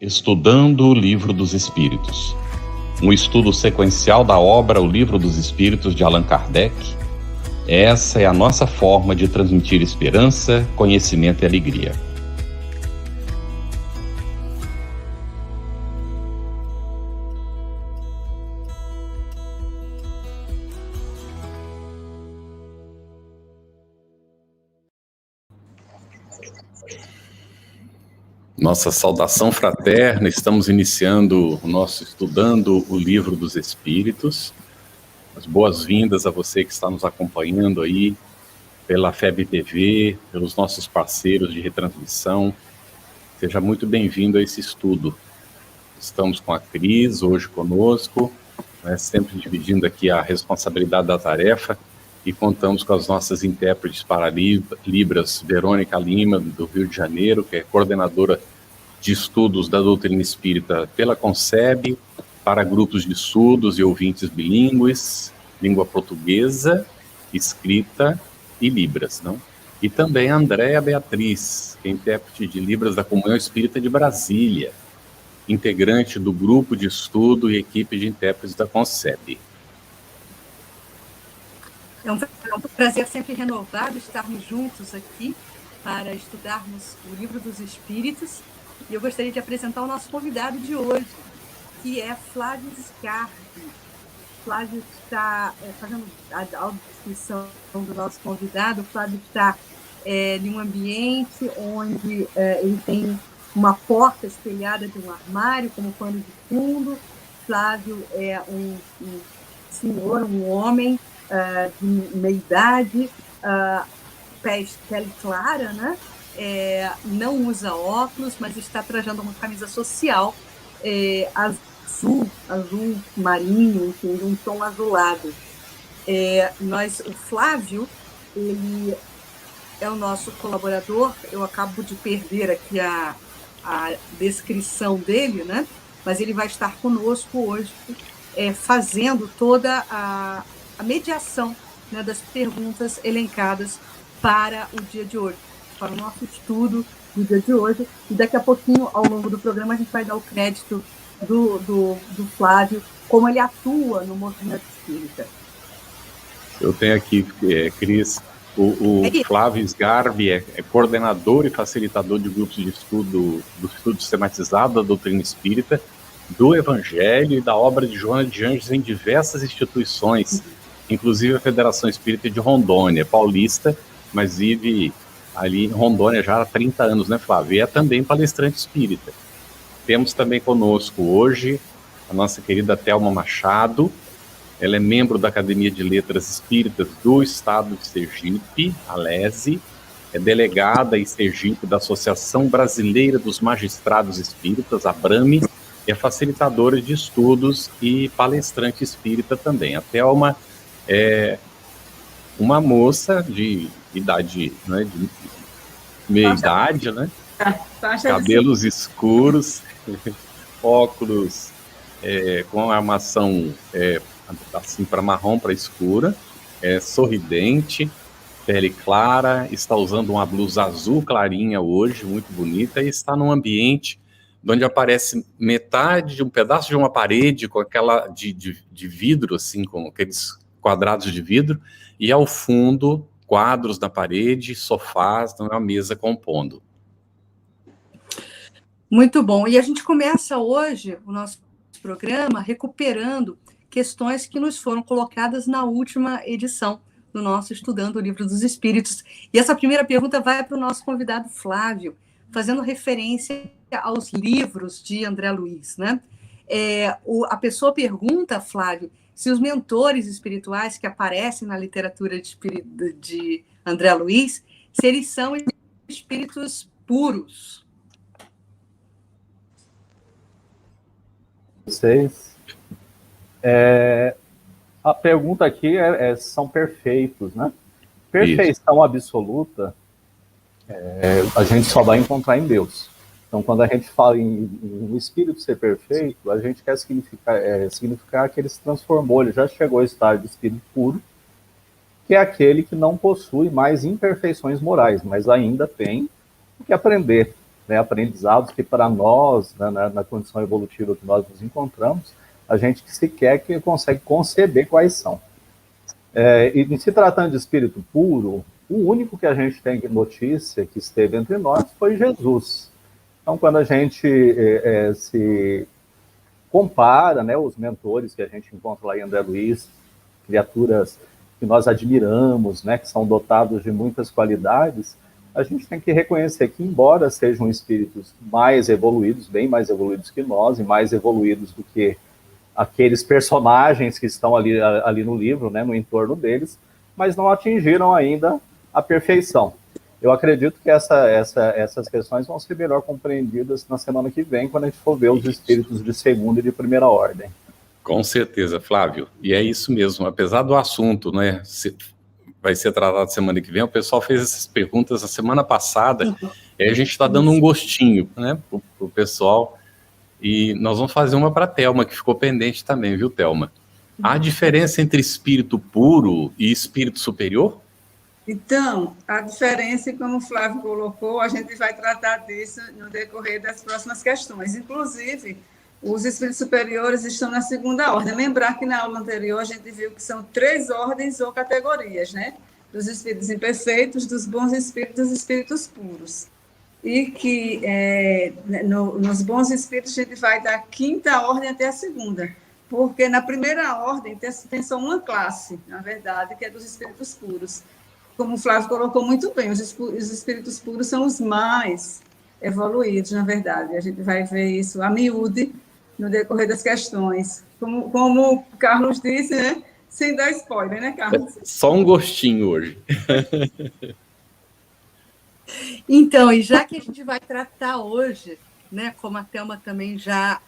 Estudando o Livro dos Espíritos. Um estudo sequencial da obra O Livro dos Espíritos de Allan Kardec. Essa é a nossa forma de transmitir esperança, conhecimento e alegria. Nossa saudação fraterna, estamos iniciando o nosso Estudando o Livro dos Espíritos. As boas-vindas a você que está nos acompanhando aí pela FEB TV, pelos nossos parceiros de retransmissão. Seja muito bem-vindo a esse estudo. Estamos com a Cris hoje conosco, sempre dividindo aqui a responsabilidade da tarefa, e contamos com as nossas intérpretes para Libras, Verônica Lima, do Rio de Janeiro, que é coordenadora de estudos da doutrina espírita pela Conceb, para grupos de surdos e ouvintes bilíngues, língua portuguesa, escrita e Libras, não? E também a Andréa Beatriz, que é intérprete de Libras da Comunhão Espírita de Brasília, integrante do grupo de estudo e equipe de intérpretes da Conceb. É um prazer sempre renovado estarmos juntos aqui para estudarmos o Livro dos Espíritos. E eu gostaria de apresentar o nosso convidado de hoje, que é Flávio Sgarbi. Flávio está fazendo a audição do nosso convidado. O Flávio está em um ambiente onde ele tem uma porta espelhada de um armário como pano de fundo. Flávio é um senhor, um homem de meia idade, pele clara, né? Não usa óculos, mas está trajando uma camisa social azul marinho, enfim, de um tom azulado. O Flávio, ele é o nosso colaborador. Eu acabo de perder aqui a descrição dele, né? Mas ele vai estar conosco hoje, fazendo toda a mediação, né, das perguntas elencadas para o dia de hoje, para o nosso estudo do dia de hoje. E daqui a pouquinho, ao longo do programa, a gente vai dar o crédito do Flávio, como ele atua no movimento espírita. Eu tenho aqui, Cris, o Flávio Sgarbi é coordenador e facilitador de grupos de estudo, do estudo sistematizado da doutrina espírita, do Evangelho e da obra de Joana de Anjos em diversas instituições, inclusive a Federação Espírita de Rondônia, paulista, mas vive ali em Rondônia já há 30 anos, né, Flávio? E é também palestrante espírita. Temos também conosco hoje a nossa querida Thelma Machado. Ela é membro da Academia de Letras Espíritas do Estado de Sergipe, a LESE, é delegada em Sergipe da Associação Brasileira dos Magistrados Espíritas, a BRAME, e é facilitadora de estudos e palestrante espírita também. A Thelma é uma moça de idade, né, de meia idade, né? Cabelos escuros, óculos com armação assim para marrom para escura, sorridente, pele clara, está usando uma blusa azul clarinha hoje, muito bonita, e está num ambiente onde aparece metade de um pedaço de uma parede com aquela de vidro, assim, com aqueles quadrados de vidro, e ao fundo quadros na parede, sofás, uma mesa compondo. Muito bom. E a gente começa hoje o nosso programa recuperando questões que nos foram colocadas na última edição do nosso Estudando o Livro dos Espíritos. E essa primeira pergunta vai para o nosso convidado Flávio, fazendo referência aos livros de André Luiz, né? A pessoa pergunta, Flávio, se os mentores espirituais que aparecem na literatura de André Luiz, se eles são espíritos puros. Vocês. A pergunta aqui são perfeitos, né? Perfeição Isso. Absoluta a gente só vai encontrar em Deus. Então, quando a gente fala em um espírito ser perfeito, a gente quer significar que ele se transformou, ele já chegou ao estado de espírito puro, que é aquele que não possui mais imperfeições morais, mas ainda tem o que aprender, né, aprendizados que para nós, né, na condição evolutiva que nós nos encontramos, a gente sequer que consegue conceber quais são. E se tratando de espírito puro, o único que a gente tem notícia que esteve entre nós foi Jesus. Então, quando a gente se compara, né, os mentores que a gente encontra lá em André Luiz, criaturas que nós admiramos, né, que são dotados de muitas qualidades, a gente tem que reconhecer que, embora sejam espíritos mais evoluídos, bem mais evoluídos que nós, e mais evoluídos do que aqueles personagens que estão ali no livro, né, no entorno deles, mas não atingiram ainda a perfeição. Eu acredito que essas questões vão ser melhor compreendidas na semana que vem, quando a gente for ver os espíritos de segunda e de primeira ordem. Com certeza, Flávio. E é isso mesmo. Apesar do assunto, né, vai ser tratado semana que vem, o pessoal fez essas perguntas na semana passada, e a gente está dando um gostinho, né, pro pessoal. E nós vamos fazer uma para a Thelma, que ficou pendente também, viu, Thelma? Há diferença entre espírito puro e espírito superior? Então, a diferença, como o Flávio colocou, a gente vai tratar disso no decorrer das próximas questões. Inclusive, os espíritos superiores estão na segunda ordem. Lembrar que na aula anterior a gente viu que são 3 ordens ou categorias, né? Dos espíritos imperfeitos, dos bons espíritos e dos espíritos puros. E que nos bons espíritos a gente vai da 5ª ordem até a 2ª, porque na primeira ordem tem só uma classe, na verdade, que é dos espíritos puros. Como o Flávio colocou muito bem, os espíritos puros são os mais evoluídos, na verdade. A gente vai ver isso a miúde no decorrer das questões. Como o Carlos disse, né? Sem dar spoiler, né, Carlos? Só um gostinho hoje. Então, e já que a gente vai tratar hoje, né, como a Thelma também já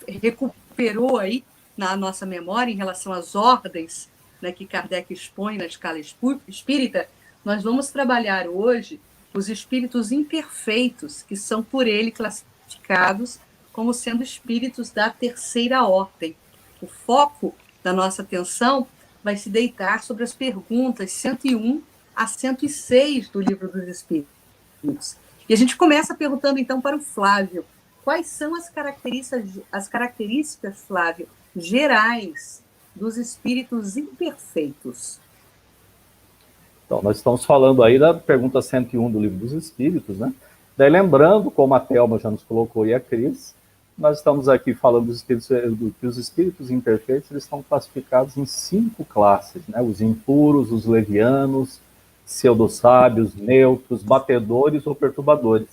recuperou aí na nossa memória em relação às ordens, né, que Kardec expõe na escala espírita, nós vamos trabalhar hoje os espíritos imperfeitos, que são por ele classificados como sendo espíritos da 3ª ordem. O foco da nossa atenção vai se deitar sobre as perguntas 101 a 106 do Livro dos Espíritos. E a gente começa perguntando, então, para o Flávio, quais são as características, Flávio, gerais dos espíritos imperfeitos? Então, nós estamos falando aí da pergunta 101 do Livro dos Espíritos, né? Daí, lembrando, como a Thelma já nos colocou e a Cris, nós estamos aqui falando que os espíritos imperfeitos eles estão classificados em 5 classes, né? Os impuros, os levianos, pseudo-sábios, neutros, batedores ou perturbadores.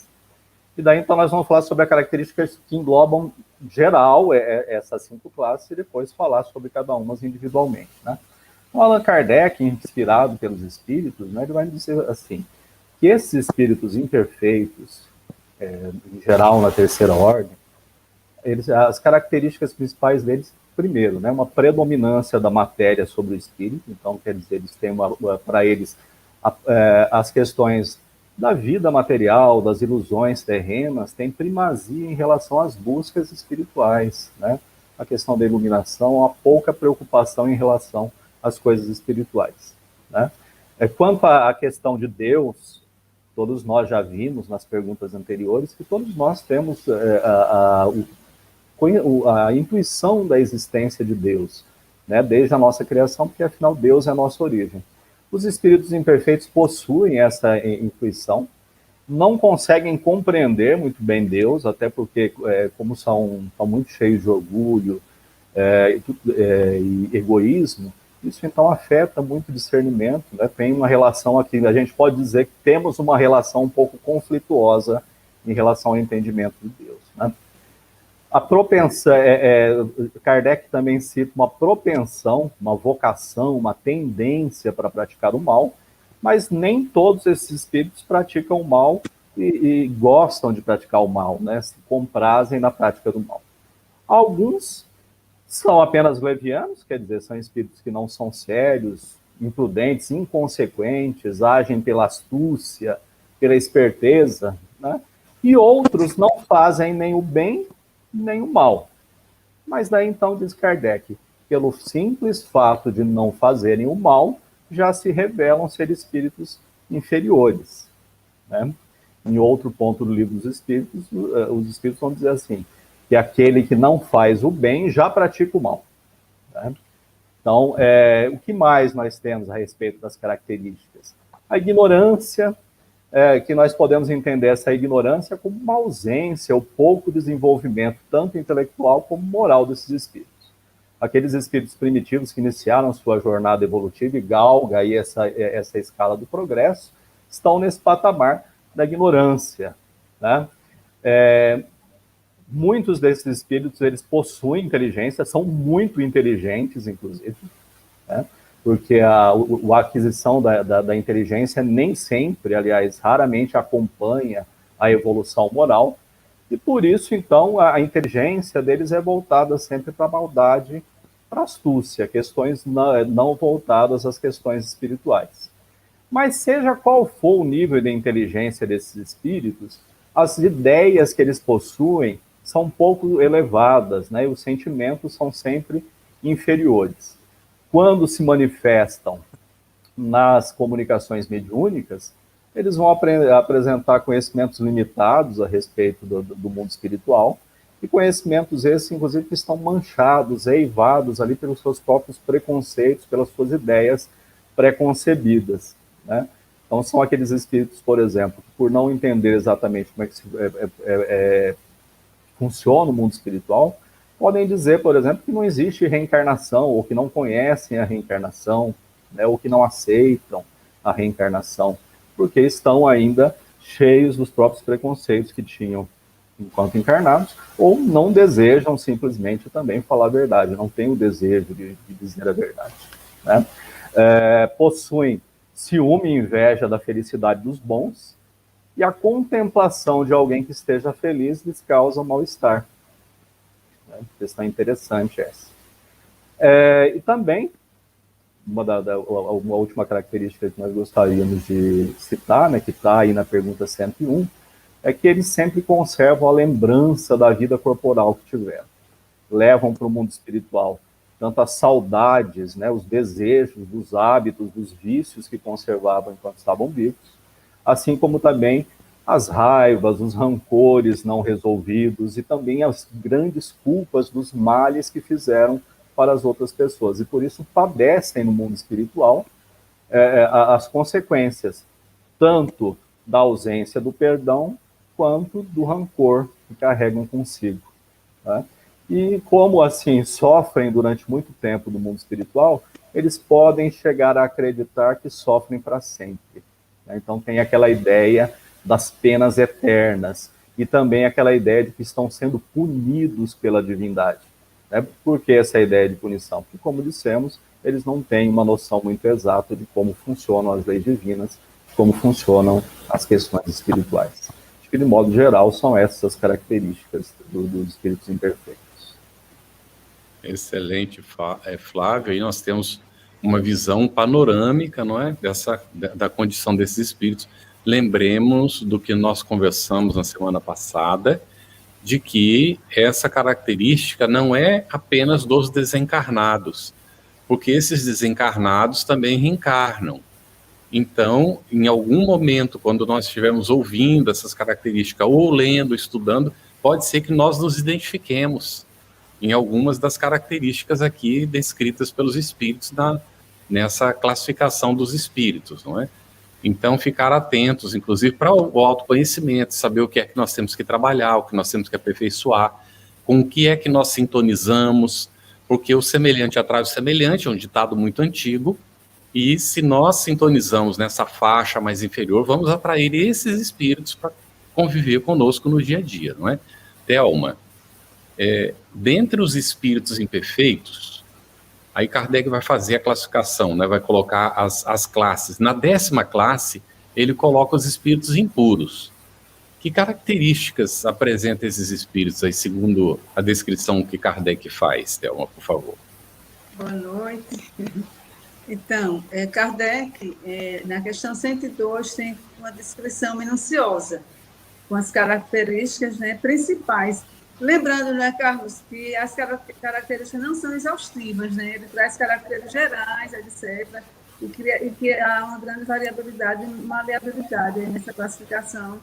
E daí, então, nós vamos falar sobre as características que englobam geral essas 5 classes e depois falar sobre cada uma individualmente, né? O Allan Kardec, inspirado pelos espíritos, né, ele vai dizer assim, que esses espíritos imperfeitos, em geral na 3ª ordem, as características principais deles, primeiro, né, uma predominância da matéria sobre o espírito, então, quer dizer, eles têm para eles as questões da vida material, das ilusões terrenas, têm primazia em relação às buscas espirituais, né? A questão da iluminação, a pouca preocupação em relação às coisas espirituais, né? Quanto à questão de Deus, todos nós já vimos nas perguntas anteriores que todos nós temos a intuição da existência de Deus, né? Desde a nossa criação, porque afinal Deus é a nossa origem. Os espíritos imperfeitos possuem essa intuição, não conseguem compreender muito bem Deus, até porque, como são muito cheios de orgulho e egoísmo, isso então afeta muito o discernimento, né? Tem uma relação aqui, a gente pode dizer que temos uma relação um pouco conflituosa em relação ao entendimento de Deus, né? A propensão, Kardec também cita uma propensão, uma vocação, uma tendência para praticar o mal, mas nem todos esses espíritos praticam o mal e gostam de praticar o mal, né? Se comprazem na prática do mal. Alguns são apenas levianos, quer dizer, são espíritos que não são sérios, imprudentes, inconsequentes, agem pela astúcia, pela esperteza, né? E outros não fazem nem o bem nem o mal. Mas daí então diz Kardec, pelo simples fato de não fazerem o mal, já se revelam ser espíritos inferiores, né? Em outro ponto do Livro dos Espíritos, os Espíritos vão dizer assim, que aquele que não faz o bem já pratica o mal. Né? Então, o que mais nós temos a respeito das características? A ignorância, que nós podemos entender essa ignorância como uma ausência ou pouco desenvolvimento, tanto intelectual como moral desses espíritos. Aqueles espíritos primitivos que iniciaram sua jornada evolutiva e galga aí essa escala do progresso, estão nesse patamar da ignorância. Né? Muitos desses espíritos, eles possuem inteligência, são muito inteligentes, inclusive, né? Porque a aquisição da inteligência nem sempre, aliás, raramente acompanha a evolução moral, e por isso, então, a inteligência deles é voltada sempre para a maldade, para a astúcia, questões não voltadas às questões espirituais. Mas seja qual for o nível de inteligência desses espíritos, as ideias que eles possuem são pouco elevadas, né? E os sentimentos são sempre inferiores. Quando se manifestam nas comunicações mediúnicas, eles vão apresentar conhecimentos limitados a respeito do mundo espiritual, e conhecimentos esses, inclusive, que estão manchados, eivados ali pelos seus próprios preconceitos, pelas suas ideias preconcebidas. Né? Então, são aqueles espíritos, por exemplo, que por não entender exatamente como é que funciona o mundo espiritual, podem dizer, por exemplo, que não existe reencarnação, ou que não conhecem a reencarnação, né, ou que não aceitam a reencarnação, porque estão ainda cheios dos próprios preconceitos que tinham enquanto encarnados, ou não desejam simplesmente também falar a verdade, não têm o desejo de dizer a verdade. Né? Possuem ciúme e inveja da felicidade dos bons, e a contemplação de alguém que esteja feliz lhes causa mal-estar. Questão interessante essa. E também, uma última característica que nós gostaríamos de citar, né, que está aí na pergunta 101, é que eles sempre conservam a lembrança da vida corporal que tiveram. Levam para o mundo espiritual tanto as saudades, né, os desejos, dos hábitos, dos vícios que conservavam enquanto estavam vivos, assim como também as raivas, os rancores não resolvidos e também as grandes culpas dos males que fizeram para as outras pessoas. E por isso padecem no mundo espiritual as consequências, tanto da ausência do perdão, quanto do rancor que carregam consigo. Né? E como assim sofrem durante muito tempo no mundo espiritual, eles podem chegar a acreditar que sofrem para sempre. Né? Então tem aquela ideia das penas eternas, e também aquela ideia de que estão sendo punidos pela divindade. Né? Por que essa ideia de punição? Porque, como dissemos, eles não têm uma noção muito exata de como funcionam as leis divinas, como funcionam as questões espirituais. Acho que, de modo geral, são essas características dos espíritos imperfeitos. Excelente, Flávio. Aí nós temos uma visão panorâmica, não é, da condição desses espíritos. Lembremos do que nós conversamos na semana passada, de que essa característica não é apenas dos desencarnados, porque esses desencarnados também reencarnam. Então, em algum momento, quando nós estivermos ouvindo essas características, ou lendo, estudando, pode ser que nós nos identifiquemos em algumas das características aqui descritas pelos espíritos nessa classificação dos espíritos, não é? Então, ficar atentos, inclusive, para o autoconhecimento, saber o que é que nós temos que trabalhar, o que nós temos que aperfeiçoar, com o que é que nós sintonizamos, porque o semelhante atrai o semelhante, é um ditado muito antigo, e se nós sintonizamos nessa faixa mais inferior, vamos atrair esses espíritos para conviver conosco no dia a dia, não é? Thelma, dentre os espíritos imperfeitos, aí Kardec vai fazer a classificação, né, vai colocar as classes. Na 10ª classe, ele coloca os espíritos impuros. Que características apresentam esses espíritos aí, segundo a descrição que Kardec faz, Thelma, por favor? Boa noite. Então, Kardec, na questão 102, tem uma descrição minuciosa, com as características, né, principais. Lembrando, né, Carlos, que as características não são exaustivas, né? Ele traz caracteres gerais, etc., e que há uma grande variabilidade e maleabilidade nessa classificação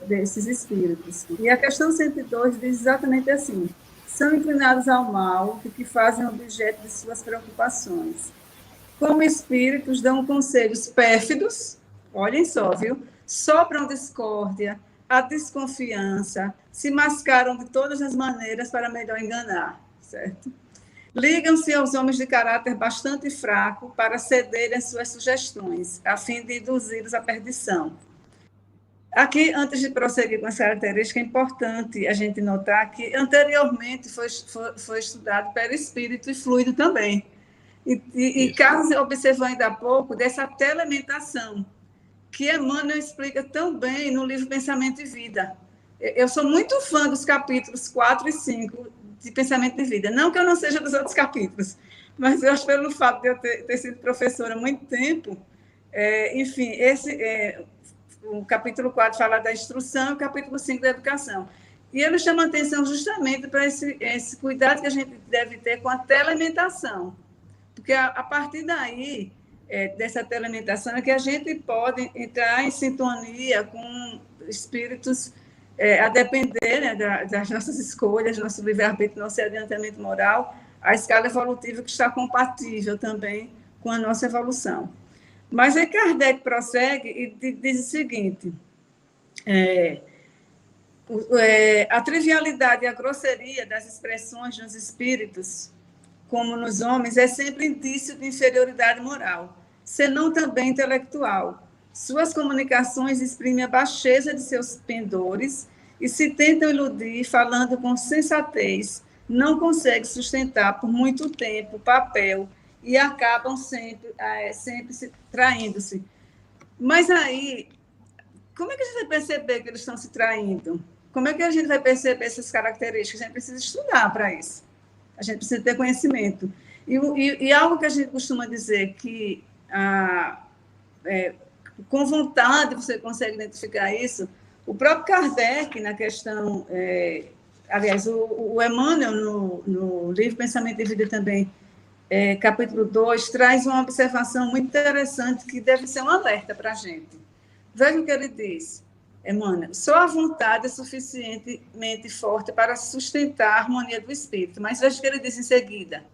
desses espíritos. E a questão 102 diz exatamente assim: são inclinados ao mal, o que fazem objeto de suas preocupações. Como espíritos, dão conselhos pérfidos, olhem só, viu? Sopram discórdia, a desconfiança, se mascaram de todas as maneiras para melhor enganar, certo? Ligam-se aos homens de caráter bastante fraco para cederem suas sugestões, a fim de induzi-los à perdição. Aqui, antes de prosseguir com essa característica, é importante a gente notar que anteriormente foi estudado perispírito e fluido também. E Carlos observou ainda há pouco dessa telementação, que Emmanuel explica tão bem no livro Pensamento e Vida. Eu sou muito fã dos capítulos 4 e 5 de Pensamento e Vida. Não que eu não seja dos outros capítulos, mas eu acho pelo fato de eu ter sido professora há muito tempo, enfim, o capítulo 4 fala da instrução e o capítulo 5 da educação. E ele chama a atenção justamente para esse cuidado que a gente deve ter com a telementação. Porque a partir daí, dessa telementação, é que a gente pode entrar em sintonia com espíritos, a depender, né, das nossas escolhas, nosso livre-arbítrio, nosso adiantamento moral, a escala evolutiva que está compatível também com a nossa evolução. Mas aí Kardec prossegue e diz o seguinte: a trivialidade e a grosseria das expressões nos espíritos, como nos homens, é sempre indício de inferioridade moral, senão também intelectual. Suas comunicações exprimem a baixeza de seus pendores e se tentam iludir falando com sensatez, não conseguem sustentar por muito tempo o papel e acabam sempre traindo-se. Mas aí, como é que a gente vai perceber que eles estão se traindo? Como é que a gente vai perceber essas características? A gente precisa estudar para isso. A gente precisa ter conhecimento. E algo que a gente costuma dizer que, com vontade, você consegue identificar isso. O próprio Kardec, na questão... aliás, o Emmanuel, no livro Pensamento e Vida também, capítulo 2, traz uma observação muito interessante que deve ser um alerta para a gente. Veja o que ele diz, Emmanuel: só a vontade é suficientemente forte para sustentar a harmonia do espírito. Mas veja o que ele diz em seguida: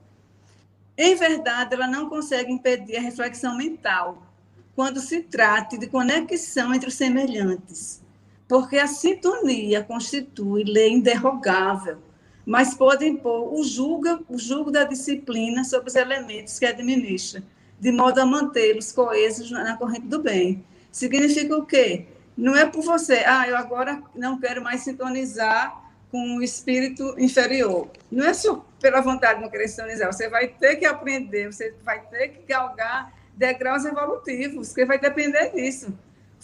em verdade, ela não consegue impedir a reflexão mental quando se trate de conexão entre os semelhantes, porque a sintonia constitui lei inderrogável, mas pode impor o jugo da disciplina sobre os elementos que administra, de modo a mantê-los coesos na corrente do bem. Significa o quê? Não é por você, eu agora não quero mais sintonizar com o espírito inferior. Não é só pela vontade de não querer sintonizar, você vai ter que aprender, você vai ter que galgar degraus evolutivos, porque vai depender disso.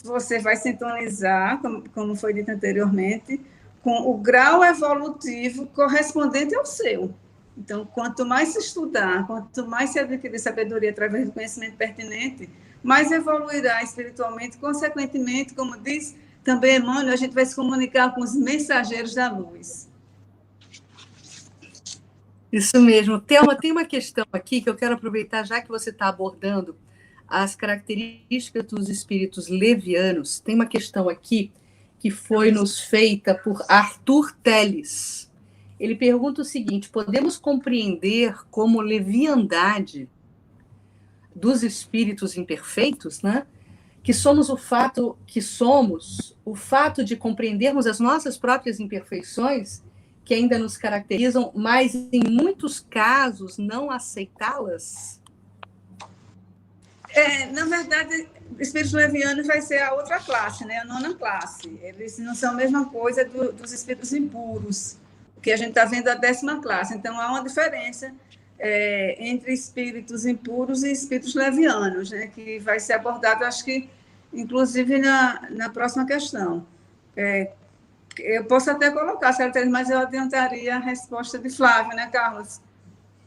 Você vai sintonizar, como foi dito anteriormente, com o grau evolutivo correspondente ao seu. Então, quanto mais se estudar, quanto mais se adquirir sabedoria através do conhecimento pertinente, mais evoluirá espiritualmente. Consequentemente, como diz também Emmanuel, a gente vai se comunicar com os mensageiros da luz. Isso mesmo. Thelma, tem uma questão aqui que eu quero aproveitar, já que você está abordando as características dos espíritos levianos. Tem uma questão aqui que foi nos feita por Arthur Teles. Ele pergunta o seguinte: podemos compreender como leviandade dos espíritos imperfeitos, né? Que somos o fato de compreendermos as nossas próprias imperfeições, que ainda nos caracterizam, mas em muitos casos não aceitá-las? Na verdade, espíritos levianos vai ser a outra classe, né? A 9ª classe. Eles não são a mesma coisa dos espíritos impuros, que a gente está vendo a 10ª classe. Então, há uma diferença entre espíritos impuros e espíritos levianos, né? Que vai ser abordado, acho que, inclusive, na próxima questão. Eu posso até colocar, mas eu adiantaria a resposta de Flávio, né, Carlos?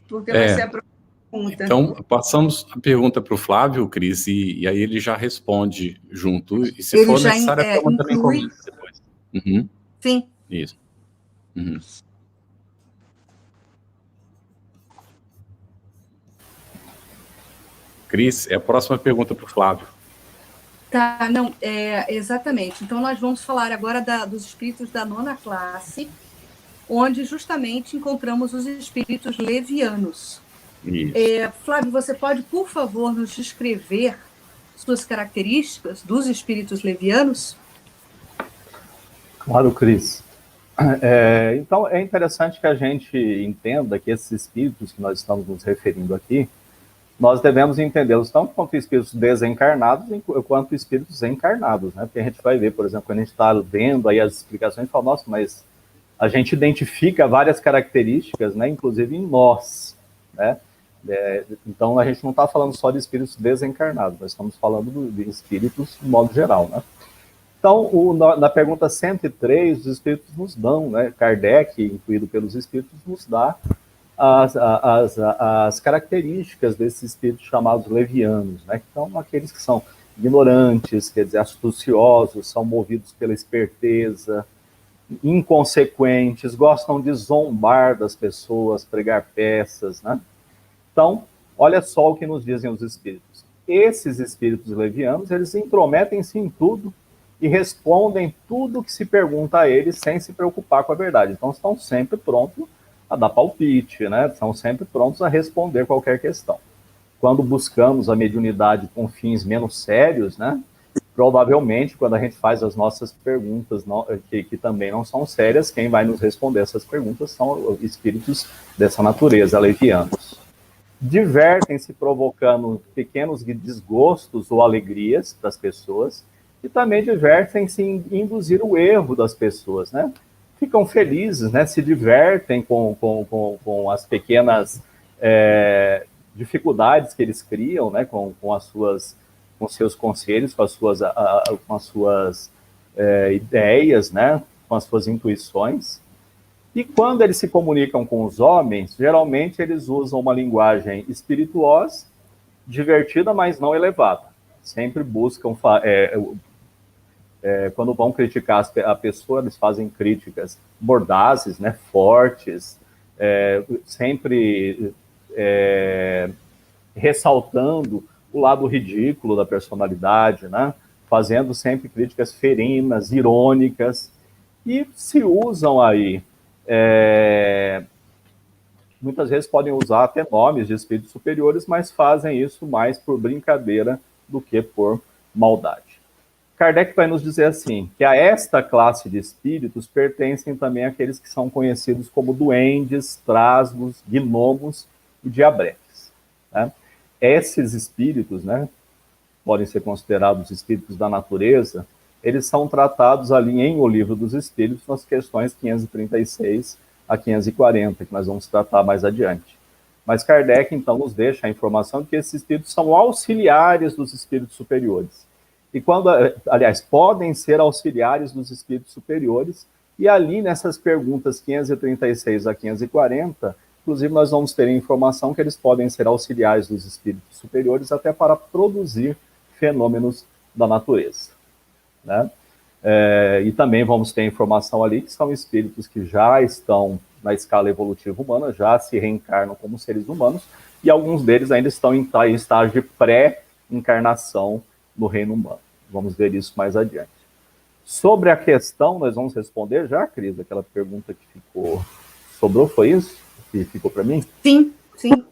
Porque vai ser a próxima. Então, passamos a pergunta para o Flávio, Cris, e aí ele já responde junto. E se ele for necessário, a pergunta também comenta depois. Uhum. Sim. Isso. Uhum. Cris, é a próxima pergunta para o Flávio. Tá, não, exatamente. Então, nós vamos falar agora dos espíritos da 9ª classe, onde justamente encontramos os espíritos levianos. Flávio, você pode, por favor, nos descrever suas características dos espíritos levianos? Claro, Cris. Então, é interessante que a gente entenda que esses espíritos que nós estamos nos referindo aqui, nós devemos entendê-los tanto quanto espíritos desencarnados, quanto espíritos encarnados, né? Porque a gente vai ver, por exemplo, quando a gente está vendo aí as explicações, fala, nossa, mas a gente identifica várias características, né? Inclusive em nós, né? Então, a gente não está falando só de espíritos desencarnados, nós estamos falando de espíritos de modo geral, né? Então, na pergunta 103, os espíritos nos dão, né? Kardec, incluído pelos espíritos, nos dá as características desses espíritos chamados levianos, né? Então, aqueles que são ignorantes, quer dizer, astuciosos, são movidos pela esperteza, inconsequentes, gostam de zombar das pessoas, pregar peças, né? Então, olha só o que nos dizem os espíritos. Esses espíritos levianos, eles intrometem-se em tudo e respondem tudo que se pergunta a eles sem se preocupar com a verdade. Então, estão sempre prontos a dar palpite, né? Estão sempre prontos a responder qualquer questão. Quando buscamos a mediunidade com fins menos sérios, né? Provavelmente, quando a gente faz as nossas perguntas, que também não são sérias, quem vai nos responder essas perguntas são espíritos dessa natureza, levianos. Divertem-se provocando pequenos desgostos ou alegrias das pessoas, e também divertem-se em induzir o erro das pessoas, né? Ficam felizes, né? Se divertem com as pequenas dificuldades que eles criam, né? Com seus conselhos, com as suas ideias, né? Com as suas intuições. E quando eles se comunicam com os homens, geralmente eles usam uma linguagem espirituosa, divertida, mas não elevada. Sempre buscam quando vão criticar a pessoa, eles fazem críticas mordazes, né, fortes, sempre ressaltando o lado ridículo da personalidade, né, fazendo sempre críticas ferinas, irônicas, e se usam aí, muitas vezes podem usar até nomes de espíritos superiores, mas fazem isso mais por brincadeira do que por maldade. Kardec vai nos dizer assim, que a esta classe de espíritos pertencem também aqueles que são conhecidos como duendes, trasgos, gnomos e diabretes, né? Esses espíritos, né, podem ser considerados espíritos da natureza, eles são tratados ali em O Livro dos Espíritos, nas questões 536 a 540, que nós vamos tratar mais adiante. Mas Kardec, então, nos deixa a informação de que esses espíritos são auxiliares dos espíritos superiores. E aliás, podem ser auxiliares dos espíritos superiores, e ali nessas perguntas 536 a 540, inclusive nós vamos ter a informação que eles podem ser auxiliares dos espíritos superiores até para produzir fenômenos da natureza, né? E também vamos ter a informação ali que são espíritos que já estão na escala evolutiva humana, já se reencarnam como seres humanos, e alguns deles ainda estão em estágio de pré-encarnação no reino humano. Vamos ver isso mais adiante. Sobre a questão, nós vamos responder já, Cris, aquela pergunta que sobrou, foi isso? Que ficou para mim? Sim, sim.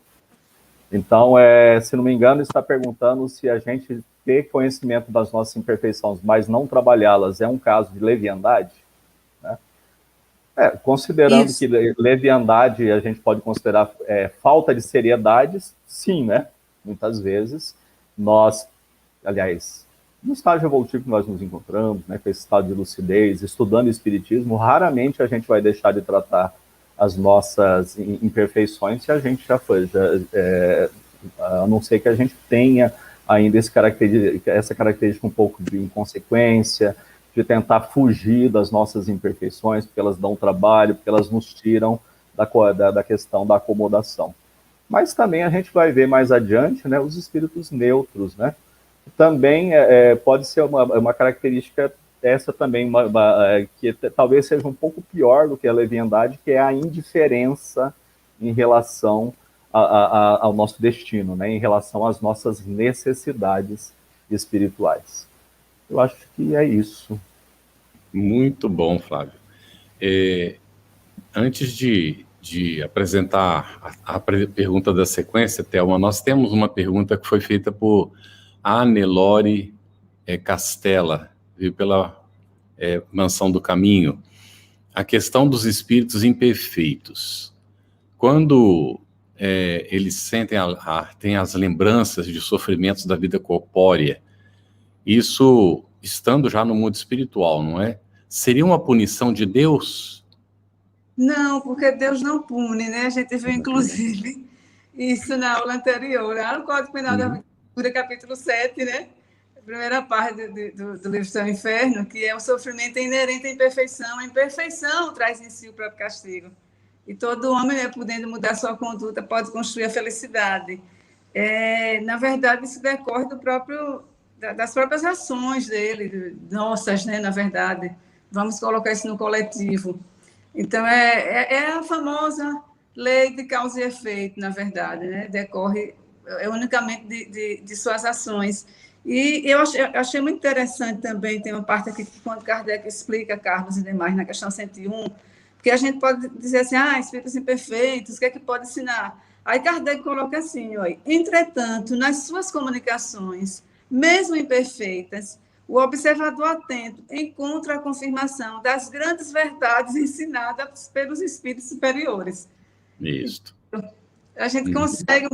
Então, se não me engano, está perguntando se a gente ter conhecimento das nossas imperfeições, mas não trabalhá-las, é um caso de leviandade, né? Considerando isso, que leviandade a gente pode considerar falta de seriedade, sim, né? Muitas vezes nós, aliás, no estágio evolutivo que nós nos encontramos, né, com esse estado de lucidez, estudando o espiritismo, raramente a gente vai deixar de tratar as nossas imperfeições se a gente já foi, a não ser que a gente tenha ainda essa característica um pouco de inconsequência, de tentar fugir das nossas imperfeições, porque elas dão trabalho, porque elas nos tiram da questão da acomodação. Mas também a gente vai ver mais adiante, né, os espíritos neutros, né? Também pode ser uma característica, essa também, que talvez seja um pouco pior do que a leviandade, que é a indiferença em relação ao nosso destino, né, em relação às nossas necessidades espirituais. Eu acho que é isso. Muito bom, Flávio. Antes de apresentar a pergunta da sequência, Thelma, nós temos uma pergunta que foi feita por Anelore Castella, veio pela Mansão do Caminho. A questão dos espíritos imperfeitos. Quando eles sentem têm as lembranças de sofrimentos da vida corpórea, isso estando já no mundo espiritual, não é? Seria uma punição de Deus? Não, porque Deus não pune, né? A gente viu, inclusive, isso na aula anterior, lá no Código Penal da Vida, capítulo 7, né? A primeira parte do livro Céu e Inferno, que é o sofrimento inerente à imperfeição. A imperfeição traz em si o próprio castigo. E todo homem, né, podendo mudar sua conduta, pode construir a felicidade. Na verdade, isso decorre das próprias ações dele, nossas, né, na verdade. Vamos colocar isso no coletivo. Então, é a famosa lei de causa e efeito, na verdade, né? Decorre unicamente de suas ações. E eu achei muito interessante também, tem uma parte aqui que quando Kardec explica, Carlos e demais, na questão 101, porque a gente pode dizer assim, espíritos imperfeitos, o que é que pode ensinar? Aí Kardec coloca assim, entretanto, nas suas comunicações, mesmo imperfeitas, o observador atento encontra a confirmação das grandes verdades ensinadas pelos espíritos superiores. Isso. A gente consegue,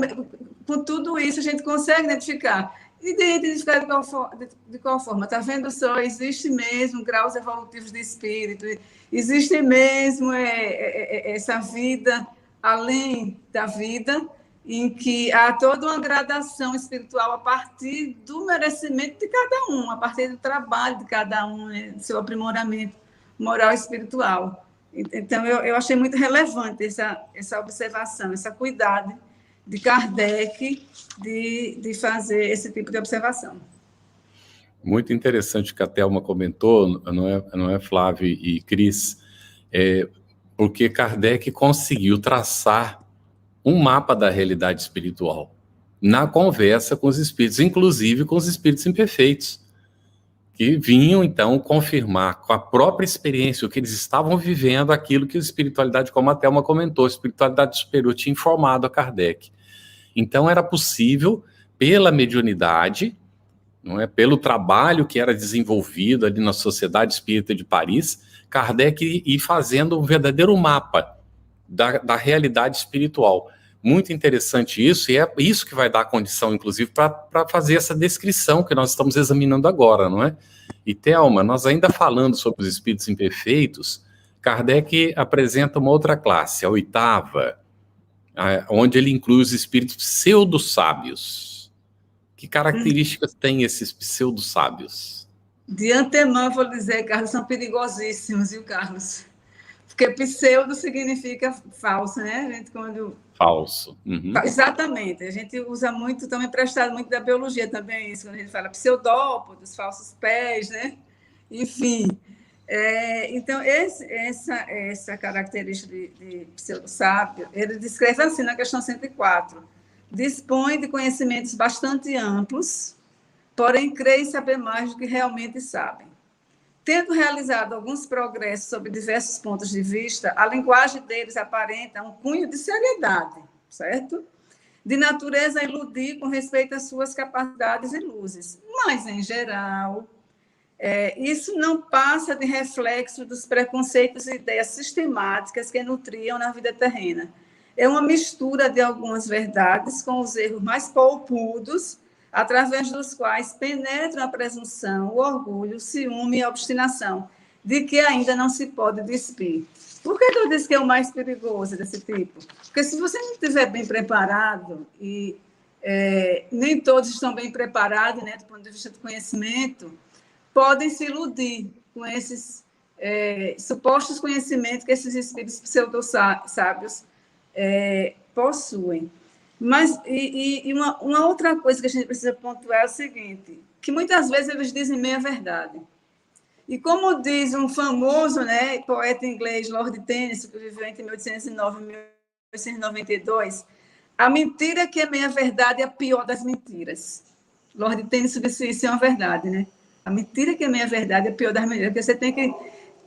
com tudo isso, a gente consegue identificar. E identificar de qual forma? Está vendo só? Existe mesmo graus evolutivos de espírito, existe mesmo essa vida além da vida, em que há toda uma gradação espiritual a partir do merecimento de cada um, a partir do trabalho de cada um, né, do seu aprimoramento moral e espiritual. Então, eu achei muito relevante essa observação, essa cuidado de Kardec de fazer esse tipo de observação. Muito interessante o que a Thelma comentou, não é Flávio e Cris, porque Kardec conseguiu traçar um mapa da realidade espiritual na conversa com os espíritos, inclusive com os espíritos imperfeitos, que vinham, então, confirmar com a própria experiência o que eles estavam vivendo, aquilo que a espiritualidade, como a Thelma comentou, a espiritualidade superior tinha informado a Kardec. Então, era possível, pela mediunidade, não é, pelo trabalho que era desenvolvido ali na Sociedade Espírita de Paris, Kardec ir fazendo um verdadeiro mapa da realidade espiritual. Muito interessante isso, e é isso que vai dar a condição, inclusive, para fazer essa descrição que nós estamos examinando agora, não é? E, Thelma, nós ainda falando sobre os espíritos imperfeitos, Kardec apresenta uma outra classe, a 8ª, onde ele inclui os espíritos pseudo-sábios. Que características têm esses pseudo-sábios? De antemão, vou dizer, Carlos, são perigosíssimos, viu, Carlos? Porque pseudo significa falso, né? A gente, quando... Falso. Uhum. Exatamente. A gente usa muito, também emprestado muito da biologia também, isso, quando a gente fala pseudópodos, falsos pés, né? Enfim. Então, essa característica de pseudo-sábio, ele descreve assim na questão 104. Dispõe de conhecimentos bastante amplos, porém creem saber mais do que realmente sabem. Tendo realizado alguns progressos sobre diversos pontos de vista, a linguagem deles aparenta um cunho de seriedade, certo? De natureza a iludir com respeito às suas capacidades e luzes. Mas, em geral, isso não passa de reflexo dos preconceitos e ideias sistemáticas que nutriam na vida terrena. É uma mistura de algumas verdades com os erros mais polpudos, através dos quais penetram a presunção, o orgulho, o ciúme e a obstinação, de que ainda não se pode despir. Por que eu disse que é o mais perigoso desse tipo? Porque se você não estiver bem preparado, e nem todos estão bem preparados, né, do ponto de vista do conhecimento, podem se iludir com esses supostos conhecimentos que esses espíritos pseudo-sábios possuem. Mas, uma outra coisa que a gente precisa pontuar é o seguinte, que muitas vezes eles dizem meia-verdade. E como diz um famoso, né, poeta inglês, Lord Tennyson, que viveu entre 1809 e 1892, a mentira que é meia-verdade é a pior das mentiras. Lord Tennyson disse isso, é uma verdade, né? A mentira que é meia verdade é a pior das mentiras, porque você tem que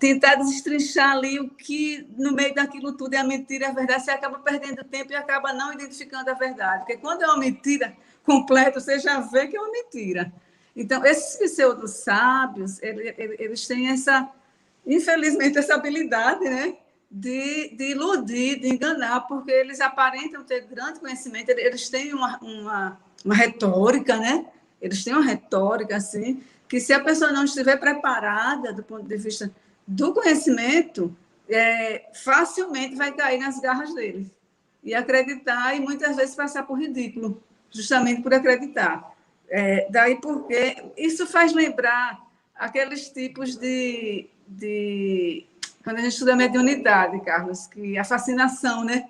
tentar destrinchar ali o que, no meio daquilo tudo, é a mentira e a verdade, você acaba perdendo tempo e acaba não identificando a verdade. Porque quando é uma mentira completa, você já vê que é uma mentira. Então, esses pseudo-sábios, eles têm essa, infelizmente, essa habilidade, né, de iludir, de enganar, porque eles aparentam ter grande conhecimento, eles têm uma retórica, né? Eles têm uma retórica, assim, que se a pessoa não estiver preparada do ponto de vista do conhecimento, facilmente vai cair nas garras deles e acreditar e muitas vezes passar por ridículo, justamente por acreditar. Daí porque isso faz lembrar aqueles tipos de quando a gente estuda a mediunidade, Carlos, que a fascinação, né?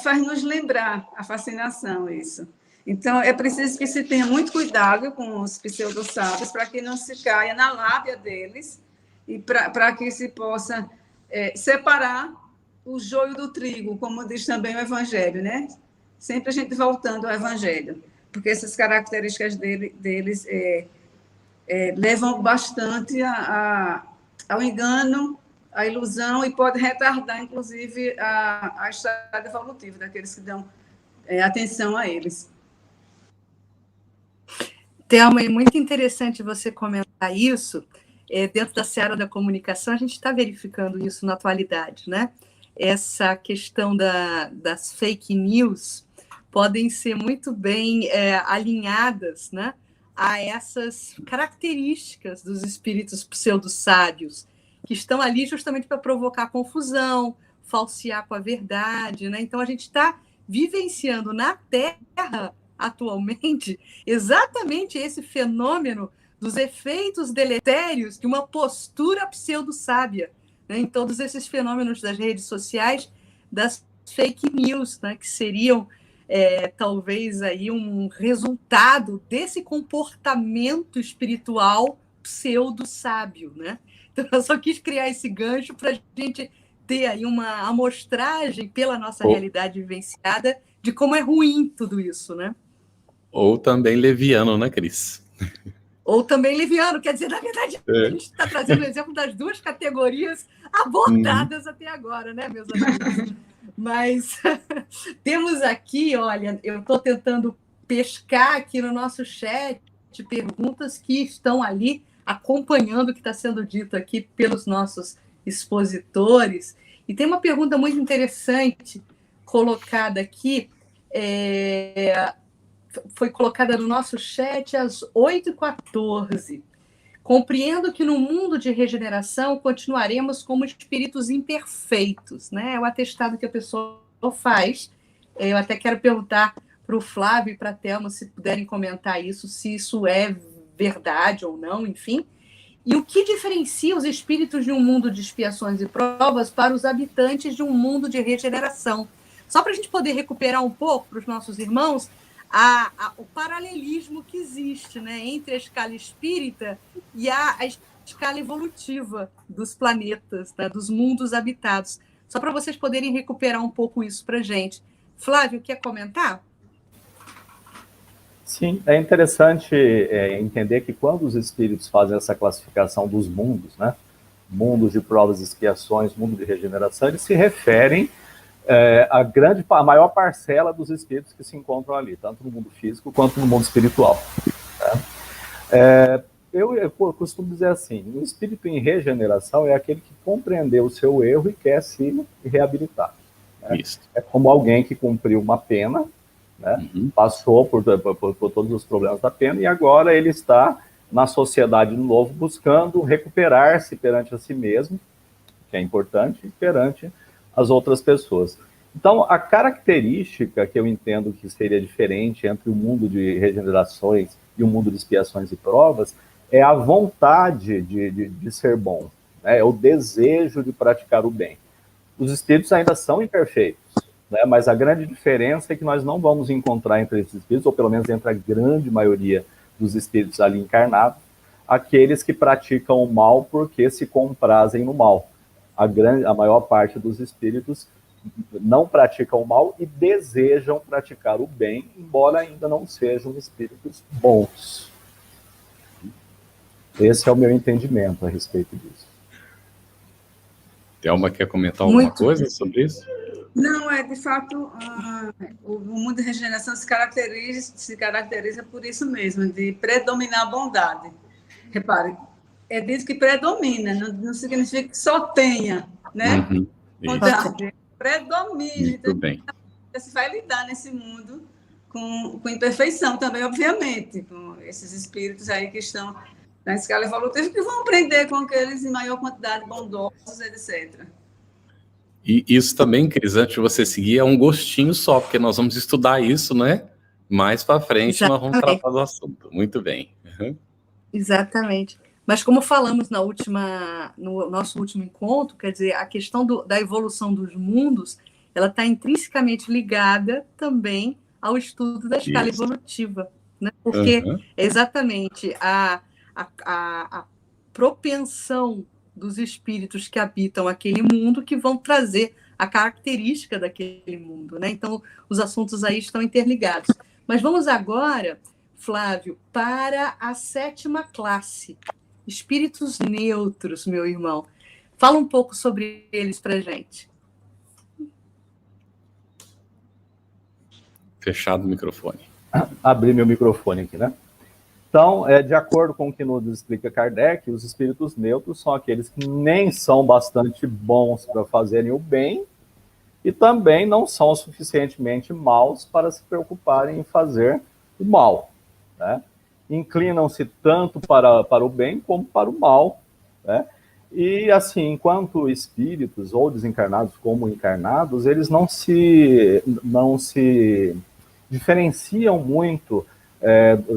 Faz nos lembrar a fascinação, isso. Então, é preciso que se tenha muito cuidado com os pseudo-sábios para que não se caia na lábia deles e para que se possa separar o joio do trigo, como diz também o Evangelho, né? Sempre a gente voltando ao Evangelho, porque essas características deles levam bastante ao engano, à ilusão, e pode retardar, inclusive, a estrada evolutiva daqueles que dão atenção a eles. Thelma, é muito interessante você comentar isso. Dentro da seara da comunicação, a gente está verificando isso na atualidade, né? Essa questão das fake news podem ser muito bem alinhadas, né, a essas características dos espíritos pseudo-sábios, que estão ali justamente para provocar confusão, falsear com a verdade, né? Então, a gente está vivenciando na Terra, atualmente, exatamente esse fenômeno dos efeitos deletérios de uma postura pseudo-sábia, né, em todos esses fenômenos das redes sociais, das fake news, né, que seriam talvez aí um resultado desse comportamento espiritual pseudo-sábio, né? Então, eu só quis criar esse gancho para a gente ter aí uma amostragem pela nossa realidade vivenciada de como é ruim tudo isso, né? Ou também leviano, né, Cris? Ou também leviano, quer dizer, na verdade, a gente está trazendo o exemplo das duas categorias abordadas até agora, né, meus amigos? Mas temos aqui, olha, eu estou tentando pescar aqui no nosso chat perguntas que estão ali acompanhando o que está sendo dito aqui pelos nossos expositores. E tem uma pergunta muito interessante colocada aqui, foi colocada no nosso chat às 8h14. Compreendo que no mundo de regeneração continuaremos como espíritos imperfeitos, né? É o atestado que a pessoa faz. Eu até quero perguntar para o Flávio e para a Thelma se puderem comentar isso, se isso é verdade ou não, enfim. E o que diferencia os espíritos de um mundo de expiações e provas para os habitantes de um mundo de regeneração? Só para a gente poder recuperar um pouco para os nossos irmãos o paralelismo que existe, né, entre a escala espírita e a escala evolutiva dos planetas, né, dos mundos habitados. Só para vocês poderem recuperar um pouco isso para a gente. Flávio, quer comentar? Sim, é interessante entender que quando os espíritos fazem essa classificação dos mundos, né, mundos de provas e expiações, mundo de regeneração, eles se referem a maior parcela dos espíritos que se encontram ali, tanto no mundo físico quanto no mundo espiritual. Né? Eu costumo dizer assim, o espírito em regeneração é aquele que compreendeu o seu erro e quer se reabilitar. Né? Isso. É como alguém que cumpriu uma pena, né? Passou por todos os problemas da pena e agora ele está na sociedade de novo buscando recuperar-se perante a si mesmo, que é importante, e perante as outras pessoas. Então, a característica que eu entendo que seria diferente entre o mundo de regenerações e o mundo de expiações e provas é a vontade de ser bom, né? É o desejo de praticar o bem. Os espíritos ainda são imperfeitos, né? Mas a grande diferença é que nós não vamos encontrar entre esses espíritos, ou pelo menos entre a grande maioria dos espíritos ali encarnados, aqueles que praticam o mal porque se comprazem no mal. A maior parte dos espíritos não praticam o mal e desejam praticar o bem, embora ainda não sejam espíritos bons. Esse é o meu entendimento a respeito disso. Thelma quer comentar alguma coisa sobre isso? Não, de fato, o mundo de regeneração se caracteriza por isso mesmo, de predominar a bondade. Repare, é dito que predomina, não significa que só tenha, né? Uhum, bondade. Predomina. Muito então, bem. Você vai lidar nesse mundo com imperfeição também, obviamente, com esses espíritos aí que estão na escala evolutiva, que vão aprender com aqueles em maior quantidade, bondosos, etc. E isso também, Cris, antes de você seguir, é um gostinho só, porque nós vamos estudar isso, né? Mais para frente nós vamos tratar do assunto. Muito bem. Uhum. Exatamente. Mas como falamos no nosso último encontro, quer dizer, a questão da evolução dos mundos, ela está intrinsecamente ligada também ao estudo da escala evolutiva, né? Porque é exatamente a propensão dos espíritos que habitam aquele mundo que vão trazer a característica daquele mundo, né? Então, os assuntos aí estão interligados. Mas vamos agora, Flávio, para a 7ª classe, espíritos neutros, meu irmão. Fala um pouco sobre eles para a gente. Fechado o microfone. Abri meu microfone aqui, né? Então, de acordo com o que nos explica Kardec, os espíritos neutros são aqueles que nem são bastante bons para fazerem o bem e também não são suficientemente maus para se preocuparem em fazer o mal, né? Inclinam-se tanto para o bem como para o mal, né? E, assim, enquanto espíritos, ou desencarnados como encarnados, eles não se diferenciam muito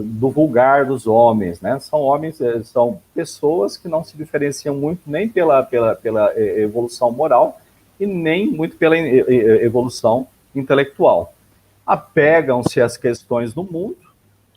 do vulgar dos homens, né? São pessoas que não se diferenciam muito nem pela evolução moral e nem muito pela evolução intelectual. Apegam-se às questões do mundo,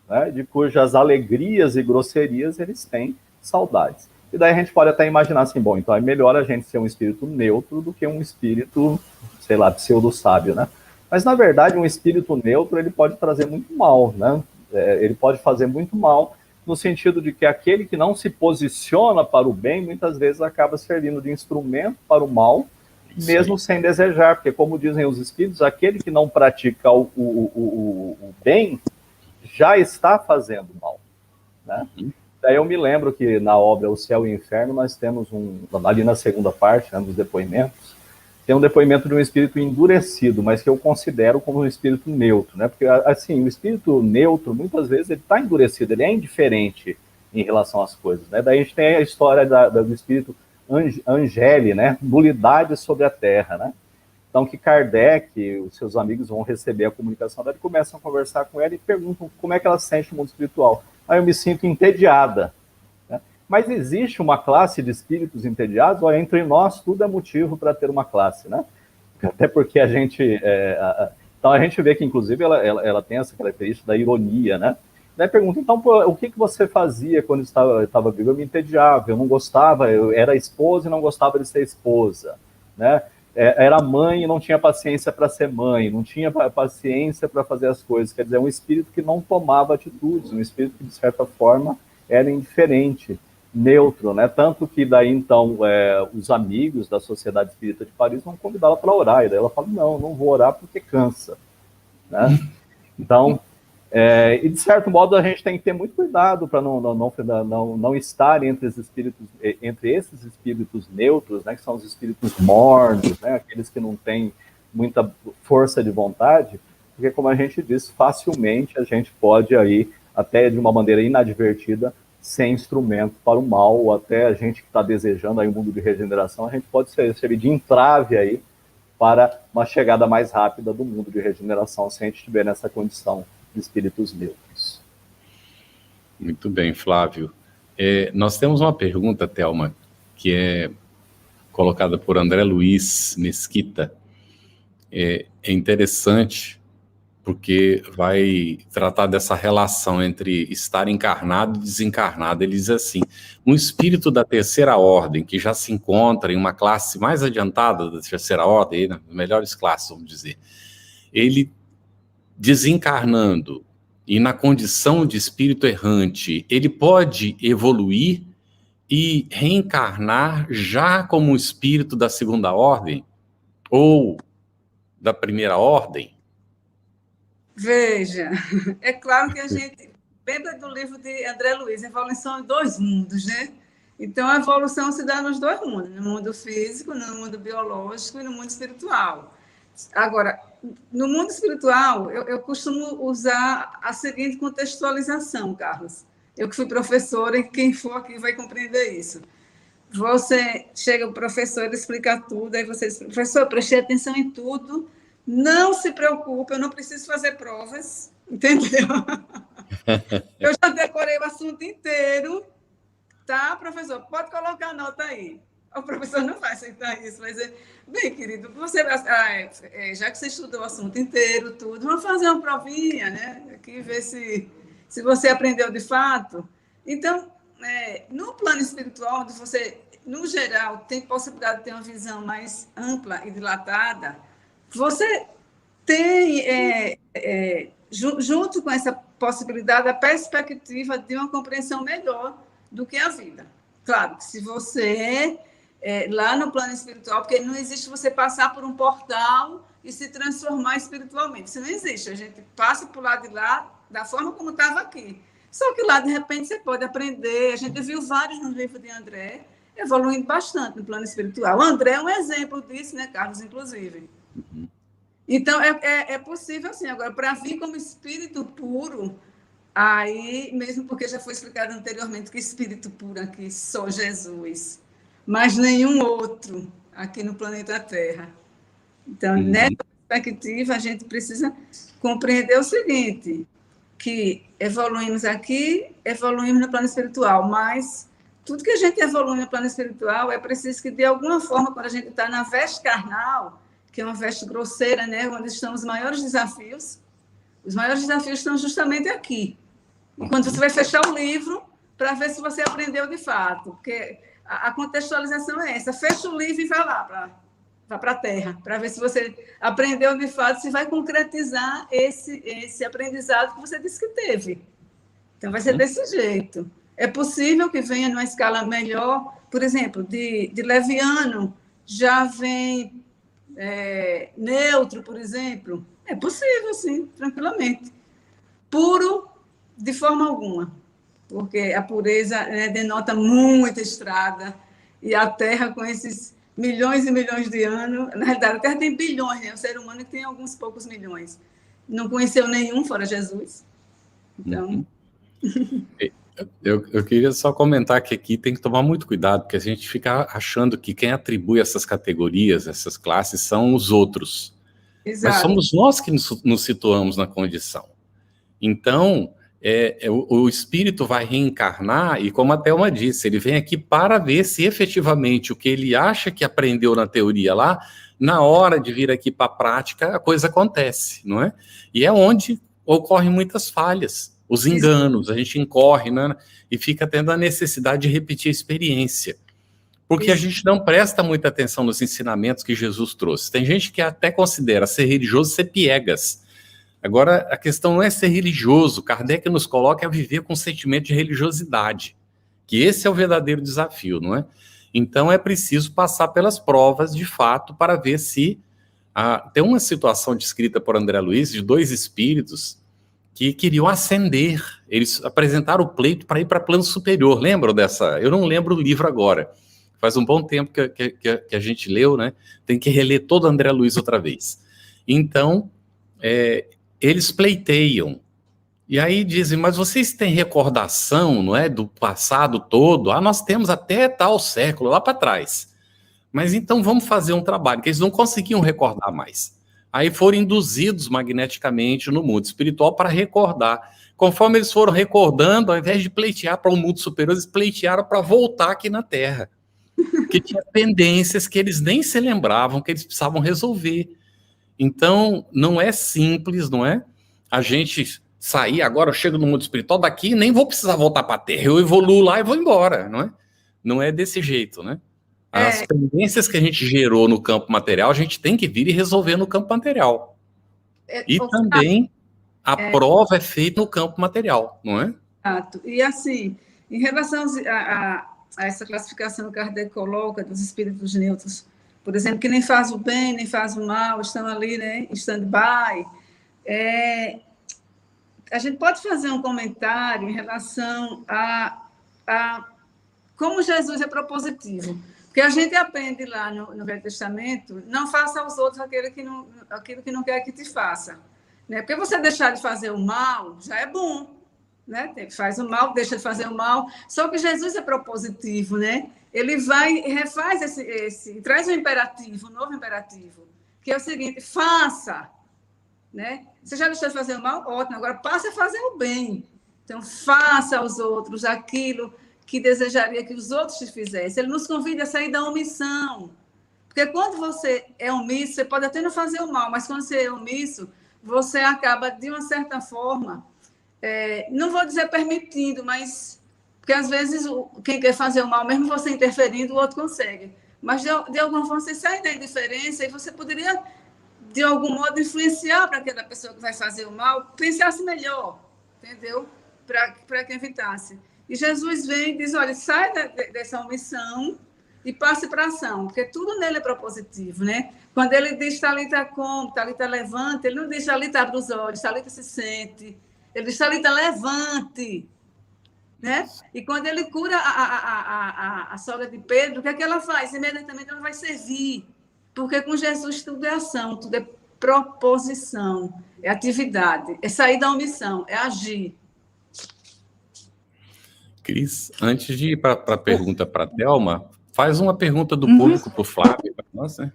né, de cujas alegrias e grosserias eles têm saudades. E daí a gente pode até imaginar assim, bom, então é melhor a gente ser um espírito neutro do que um espírito, sei lá, pseudo-sábio, né? Mas, na verdade, um espírito neutro, ele pode trazer muito mal, né? Ele pode fazer muito mal, no sentido de que aquele que não se posiciona para o bem, muitas vezes acaba servindo de instrumento para o mal, mesmo sem desejar, porque, como dizem os espíritos, aquele que não pratica o bem já está fazendo mal, né? Daí eu me lembro que na obra O Céu e o Inferno nós temos ali na segunda parte, né, dos depoimentos, tem um depoimento de um espírito endurecido, mas que eu considero como um espírito neutro, né? Porque, assim, o espírito neutro, muitas vezes, ele está endurecido, ele é indiferente em relação às coisas, né? Daí a gente tem a história do espírito Angeli, né? Nulidade sobre a Terra, né? Então, que Kardec e os seus amigos vão receber a comunicação dela e começam a conversar com ela e perguntam como é que ela se sente no mundo espiritual. Aí eu me sinto entediada. Mas existe uma classe de espíritos entediados? Olha, entre nós tudo é motivo para ter uma classe, né? Até porque a gente... então a gente vê que, inclusive, ela tem essa característica da ironia, né? Daí pergunta, então, o que você fazia quando estava vivo? Eu me entediava, eu não gostava, eu era esposa e não gostava de ser esposa, né? Era mãe e não tinha paciência para ser mãe, não tinha paciência para fazer as coisas. Quer dizer, um espírito que não tomava atitudes, um espírito que, de certa forma, era indiferente, neutro, né? Tanto que daí, então, os amigos da Sociedade Espírita de Paris vão convidá-la para orar, e daí ela fala, não vou orar porque cansa, né? Então, e de certo modo a gente tem que ter muito cuidado para não estar entre esses espíritos neutros, né, que são os espíritos mornos, né, aqueles que não têm muita força de vontade, porque, como a gente disse, facilmente a gente pode aí, até de uma maneira inadvertida, ser instrumento para o mal, ou até a gente que está desejando aí um mundo de regeneração, a gente pode servir de entrave aí para uma chegada mais rápida do mundo de regeneração, se a gente estiver nessa condição de espíritos neutros. Muito bem, Flávio. Nós temos uma pergunta, Thelma, que é colocada por André Luiz Mesquita. É interessante, porque vai tratar dessa relação entre estar encarnado e desencarnado. Ele diz assim, um espírito da terceira ordem, que já se encontra em uma classe mais adiantada da terceira ordem, nas melhores classes, vamos dizer, ele desencarnando e na condição de espírito errante, ele pode evoluir e reencarnar já como um espírito da segunda ordem ou da primeira ordem? Veja, é claro que a gente lembra do livro de André Luiz, Evolução em Dois Mundos, né? Então, a evolução se dá nos dois mundos, no mundo físico, no mundo biológico e no mundo espiritual. Agora, no mundo espiritual, eu costumo usar a seguinte contextualização, Carlos. Eu que fui professora e quem for aqui vai compreender isso. Você chega, o professor, ele explica tudo, aí você diz, professor, prestei atenção em tudo, não se preocupe, eu não preciso fazer provas, entendeu? Eu já decorei o assunto inteiro, tá, professor? Pode colocar a nota aí. O professor não vai aceitar isso, vai dizer, bem, querido, você já que você estudou o assunto inteiro, tudo, vamos fazer uma provinha, né? Aqui, ver se você aprendeu de fato. Então, no plano espiritual, onde você, no geral, tem possibilidade de ter uma visão mais ampla e dilatada, você tem, junto com essa possibilidade, a perspectiva de uma compreensão melhor do que a vida. Claro que se você lá no plano espiritual, porque não existe você passar por um portal e se transformar espiritualmente. Isso não existe. A gente passa por lado de lá da forma como estava aqui. Só que lá, de repente, você pode aprender. A gente viu vários no livro de André, evoluindo bastante no plano espiritual. André é um exemplo disso, né, Carlos, inclusive. Então, é possível, assim. Agora, para vir como espírito puro, aí, mesmo porque já foi explicado anteriormente que espírito puro aqui, só Jesus, mas nenhum outro aqui no planeta Terra. Então, nessa perspectiva, a gente precisa compreender o seguinte, que evoluímos aqui, evoluímos no plano espiritual, mas tudo que a gente evolui no plano espiritual é preciso que, de alguma forma, quando a gente está na veste carnal, que é uma veste grosseira, né, onde estão os maiores desafios estão justamente aqui. E quando você vai fechar o livro, para ver se você aprendeu de fato, porque a contextualização é essa, fecha o livro e vai lá para a Terra, para ver se você aprendeu de fato, se vai concretizar esse aprendizado que você disse que teve. Então, vai ser desse jeito. É possível que venha numa escala melhor, por exemplo, de leviano, já vem neutro, por exemplo. É possível, sim, tranquilamente. Puro, de forma alguma, porque a pureza denota muita estrada, e a Terra, com esses milhões e milhões de anos, na realidade, a Terra tem bilhões, né? O ser humano tem alguns poucos milhões. Não conheceu nenhum fora Jesus. Então... Eu queria só comentar que aqui tem que tomar muito cuidado, porque a gente fica achando que quem atribui essas categorias, essas classes, são os outros. Exato. Mas somos nós que nos situamos na condição. Então, o espírito vai reencarnar, e como a Thelma disse, ele vem aqui para ver se efetivamente o que ele acha que aprendeu na teoria lá, na hora de vir aqui para a prática, a coisa acontece, não é? E é onde ocorrem muitas falhas, os enganos, a gente incorre, né, e fica tendo a necessidade de repetir a experiência. Porque a gente não presta muita atenção nos ensinamentos que Jesus trouxe. Tem gente que até considera ser religioso ser piegas. Agora, a questão não é ser religioso. Kardec nos coloca a viver com um sentimento de religiosidade, que esse é o verdadeiro desafio, não é? Então, é preciso passar pelas provas, de fato, para ver se... tem uma situação descrita por André Luiz, de dois espíritos que queriam ascender. Eles apresentaram o pleito para ir para plano superior. Lembram dessa? Eu não lembro o livro agora. Faz um bom tempo que a gente leu, né? Tem que reler todo André Luiz outra vez. Então, eles pleiteiam. E aí dizem, mas vocês têm recordação, não é, do passado todo? Nós temos até tal século, lá para trás. Mas então vamos fazer um trabalho, que eles não conseguiam recordar mais. Aí foram induzidos magneticamente no mundo espiritual para recordar. Conforme eles foram recordando, ao invés de pleitear para o mundo superior, eles pleitearam para voltar aqui na Terra. Porque tinha pendências que eles nem se lembravam que eles precisavam resolver. Então, não é simples, não é? A gente sair agora, eu chego no mundo espiritual daqui, nem vou precisar voltar para a Terra, eu evoluo lá e vou embora, não é? Não é desse jeito, né? As pendências que a gente gerou no campo material, a gente tem que vir e resolver no campo material. E também a prova é feita no campo material, não é? Exato. E assim, em relação essa classificação que Kardec coloca dos espíritos neutros, por exemplo, que nem faz o bem, nem faz o mal, estão ali, né, em stand-by. A gente pode fazer um comentário em relação a como Jesus é propositivo. Porque a gente aprende lá no Velho Testamento, não faça aos outros aquilo que não quer que te faça. Né? Porque você deixar de fazer o mal já é bom. Né? Faz o mal, deixa de fazer o mal. Só que Jesus é propositivo, né? Ele vai e refaz traz um imperativo, um novo imperativo, que é o seguinte: faça. Né? Você já deixou de fazer o mal? Ótimo, agora passe a fazer o bem. Então, faça aos outros aquilo que desejaria que os outros te fizessem. Ele nos convida a sair da omissão. Porque quando você é omisso, você pode até não fazer o mal, mas quando você é omisso, você acaba, de uma certa forma, não vou dizer permitindo, mas... Porque, às vezes, quem quer fazer o mal, mesmo você interferindo, o outro consegue. Mas, de alguma forma, você sai da indiferença e você poderia, de algum modo, influenciar para aquela pessoa que vai fazer o mal, pensasse melhor, entendeu? Para que evitasse. E Jesus vem e diz, olha, sai dessa omissão e passe para a ação, porque tudo nele é propositivo, né? Quando ele diz, Talita come, Talita levante, ele não diz, Talita abre os olhos, Talita se sente, ele diz, Talita levante, né? E quando ele cura a sogra de Pedro, o que é que ela faz? Imediatamente ela vai servir, porque com Jesus tudo é ação, tudo é proposição, é atividade, é sair da omissão, é agir. Cris, antes de ir para a pergunta para a Thelma, faz uma pergunta do público para o Flávio. Nossa.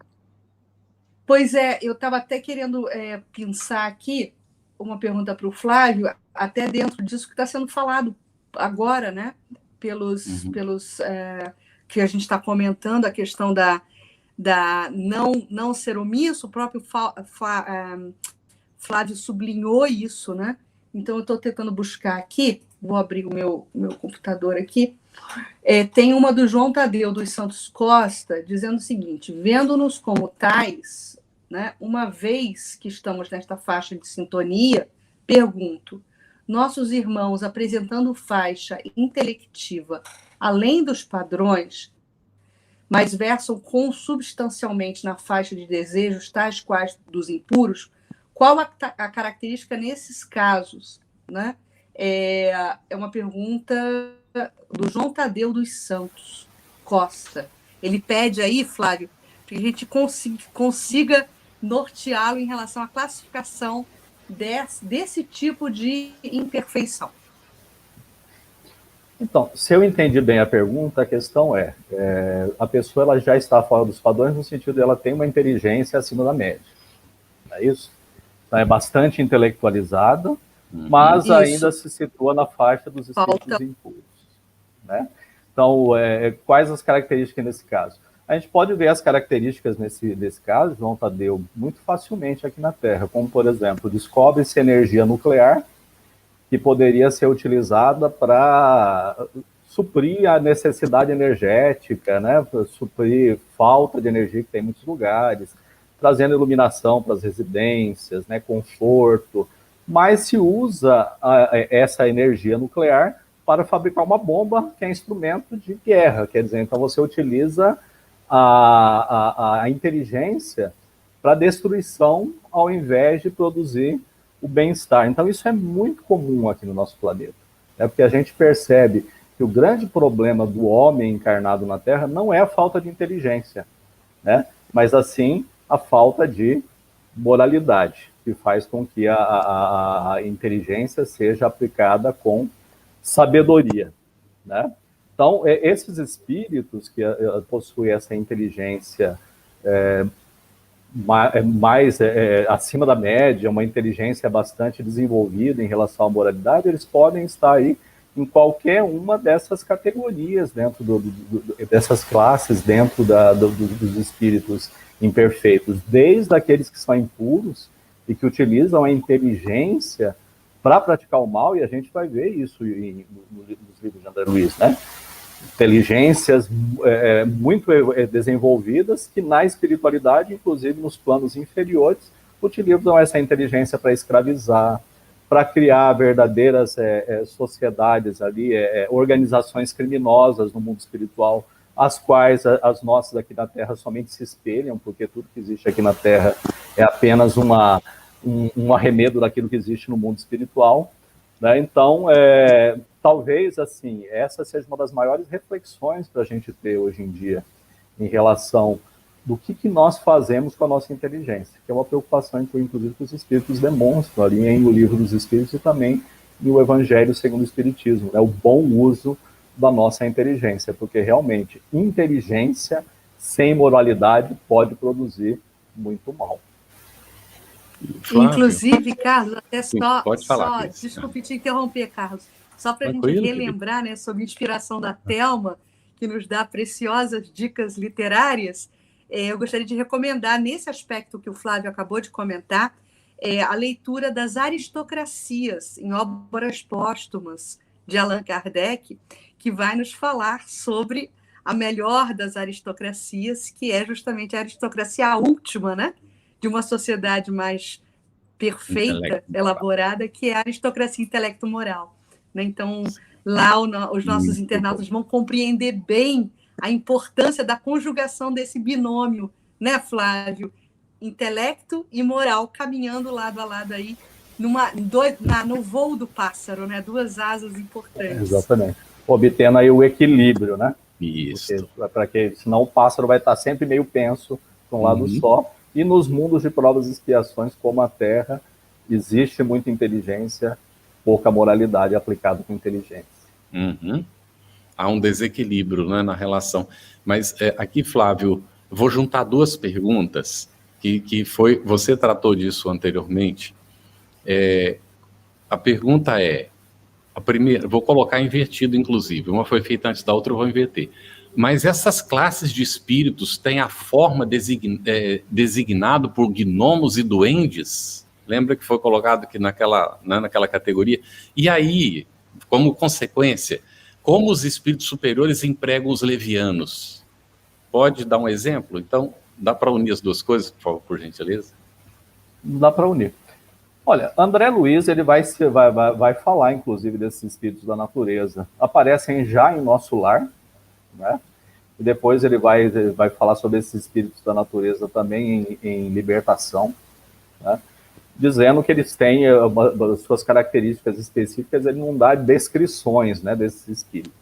Pois é, eu estava até querendo pensar aqui uma pergunta para o Flávio, até dentro disso que está sendo falado agora, né? Pelos que a gente está comentando, a questão da não ser omisso, o próprio Flávio sublinhou isso, né? Então, eu estou tentando buscar aqui, vou abrir o meu computador aqui. Tem uma do João Tadeu dos Santos Costa, dizendo o seguinte: vendo-nos como tais, né, uma vez que estamos nesta faixa de sintonia, pergunto, nossos irmãos apresentando faixa intelectiva além dos padrões, mas versam consubstancialmente na faixa de desejos tais quais dos impuros, qual a característica nesses casos? Né? É uma pergunta do João Tadeu dos Santos Costa. Ele pede aí, Flávio, que a gente consiga norteá-lo em relação à classificação desse tipo de imperfeição. Então, se eu entendi bem a pergunta, a questão a pessoa ela já está fora dos padrões no sentido de ela tem uma inteligência acima da média. Não é isso? Então, é bastante intelectualizada, mas ainda se situa na faixa dos espíritos impuros. Né? Então, quais as características nesse caso? A gente pode ver as características desse caso, João Tadeu, muito facilmente aqui na Terra, como, por exemplo, descobre-se energia nuclear que poderia ser utilizada para suprir a necessidade energética, né? Para suprir falta de energia que tem em muitos lugares, trazendo iluminação para as residências, né? Conforto, mas se usa essa energia nuclear para fabricar uma bomba que é instrumento de guerra, quer dizer, então você utiliza a inteligência para destruição ao invés de produzir o bem-estar. Então isso é muito comum aqui no nosso planeta, né? Porque a gente percebe que o grande problema do homem encarnado na Terra não é a falta de inteligência, né? Mas assim a falta de moralidade, que faz com que a inteligência seja aplicada com sabedoria, né? Então, esses espíritos que possuem essa inteligência mais acima da média, uma inteligência bastante desenvolvida em relação à moralidade, eles podem estar aí em qualquer uma dessas categorias, dentro dessas classes, dentro dos espíritos imperfeitos, desde aqueles que são impuros e que utilizam a inteligência para praticar o mal, e a gente vai ver isso nos livros de André Luiz, né? Inteligências muito desenvolvidas que na espiritualidade, inclusive nos planos inferiores, utilizam essa inteligência para escravizar, para criar verdadeiras sociedades ali, organizações criminosas no mundo espiritual, as quais as nossas aqui na Terra somente se espelham, porque tudo que existe aqui na Terra é apenas um arremedo daquilo que existe no mundo espiritual, né? Então, talvez, assim, essa seja uma das maiores reflexões para a gente ter hoje em dia em relação do que nós fazemos com a nossa inteligência, que é uma preocupação, inclusive, que os espíritos demonstram ali em O Livro dos Espíritos e também no Evangelho segundo o Espiritismo, né? O bom uso da nossa inteligência, porque realmente inteligência sem moralidade pode produzir muito mal. Flávio. Inclusive, Carlos, até pode falar, desculpe te interromper, Carlos, só para a gente relembrar, né, sobre a inspiração da Thelma, que nos dá preciosas dicas literárias, eu gostaria de recomendar, nesse aspecto que o Flávio acabou de comentar, a leitura das Aristocracias, em obras póstumas, de Allan Kardec, que vai nos falar sobre a melhor das aristocracias, que é justamente a aristocracia última, né? De uma sociedade mais perfeita, elaborada, que é a aristocracia intelecto-moral. Né? Então, lá os nossos internautas vão compreender bem a importância da conjugação desse binômio, né, Flávio? Intelecto e moral caminhando lado a lado aí, no voo do pássaro, né? Duas asas importantes. Exatamente. Obtendo aí o equilíbrio, né? Isso. Porque senão o pássaro vai estar sempre meio penso para um lado só. E nos mundos de provas e expiações, como a Terra, existe muita inteligência, pouca moralidade aplicada com inteligência. Há um desequilíbrio, né, na relação. Mas aqui, Flávio, eu vou juntar duas perguntas, que você tratou disso anteriormente. A pergunta a primeira, vou colocar invertido, inclusive, uma foi feita antes da outra, eu vou inverter. Mas essas classes de espíritos têm a forma designado por gnomos e duendes? Lembra que foi colocado aqui naquela categoria? E aí, como consequência, como os espíritos superiores empregam os levianos? Pode dar um exemplo? Então, dá para unir as duas coisas, por favor, por gentileza? Dá para unir. Olha, André Luiz ele vai falar, inclusive, desses espíritos da natureza. Aparecem já em Nosso Lar, né? E depois ele vai falar sobre esses espíritos da natureza também em Libertação, né? Dizendo que eles têm suas características específicas, ele não dá descrições, né, desses espíritos.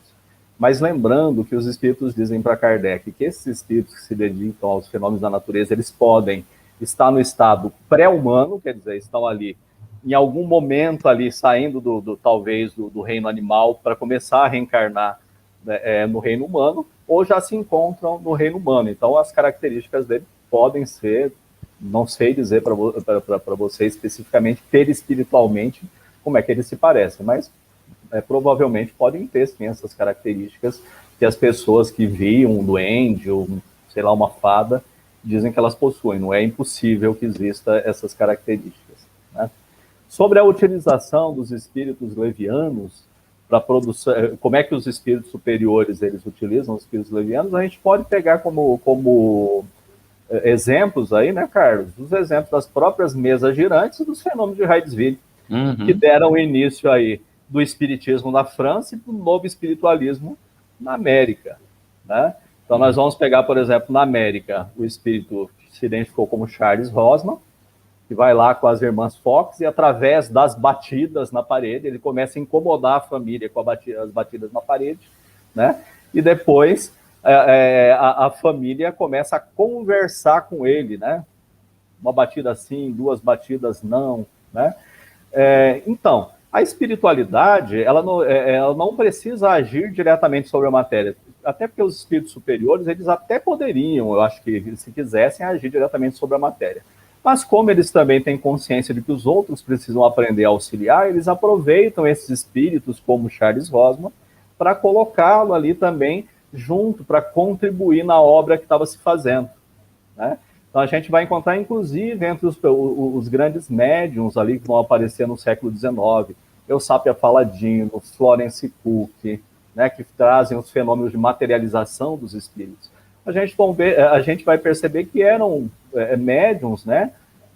Mas lembrando que os espíritos dizem para Kardec que esses espíritos que se dedicam aos fenômenos da natureza, eles podem estar no estado pré-humano, quer dizer, estão ali em algum momento ali saindo talvez do reino animal para começar a reencarnar, né, no reino humano, ou já se encontram no reino humano. Então as características dele podem ser, não sei dizer para você especificamente, perispiritualmente, como é que eles se parecem, mas provavelmente podem ter sim essas características que as pessoas que viam um duende ou, sei lá, uma fada, dizem que elas possuem. Não é impossível que exista essas características, né? Sobre a utilização dos espíritos levianos para produção, como é que os espíritos superiores eles utilizam os espíritos levianos, a gente pode pegar como exemplos aí, né, Carlos? Os exemplos das próprias mesas girantes e dos fenômenos de Heidsville, que deram início aí do espiritismo na França e do novo espiritualismo na América, né? Então nós vamos pegar, por exemplo, na América, o espírito que se identificou como Charles Rosman, que vai lá com as irmãs Fox e através das batidas na parede, ele começa a incomodar a família com as batidas na parede, né? E depois a família começa a conversar com ele, né? Uma batida sim, duas batidas não, né? Então, a espiritualidade, ela não precisa agir diretamente sobre a matéria, até porque os espíritos superiores, eles até poderiam, eu acho que, se quisessem, agir diretamente sobre a matéria. Mas como eles também têm consciência de que os outros precisam aprender a auxiliar, eles aproveitam esses espíritos, como Charles Rosman, para colocá-lo ali também junto, para contribuir na obra que estava se fazendo, né? Então a gente vai encontrar, inclusive, entre os grandes médiums ali que vão aparecer no século XIX, Eusápia Paladino, Florence Cook, né, que trazem os fenômenos de materialização dos espíritos. A gente vai perceber que eram médiums, né,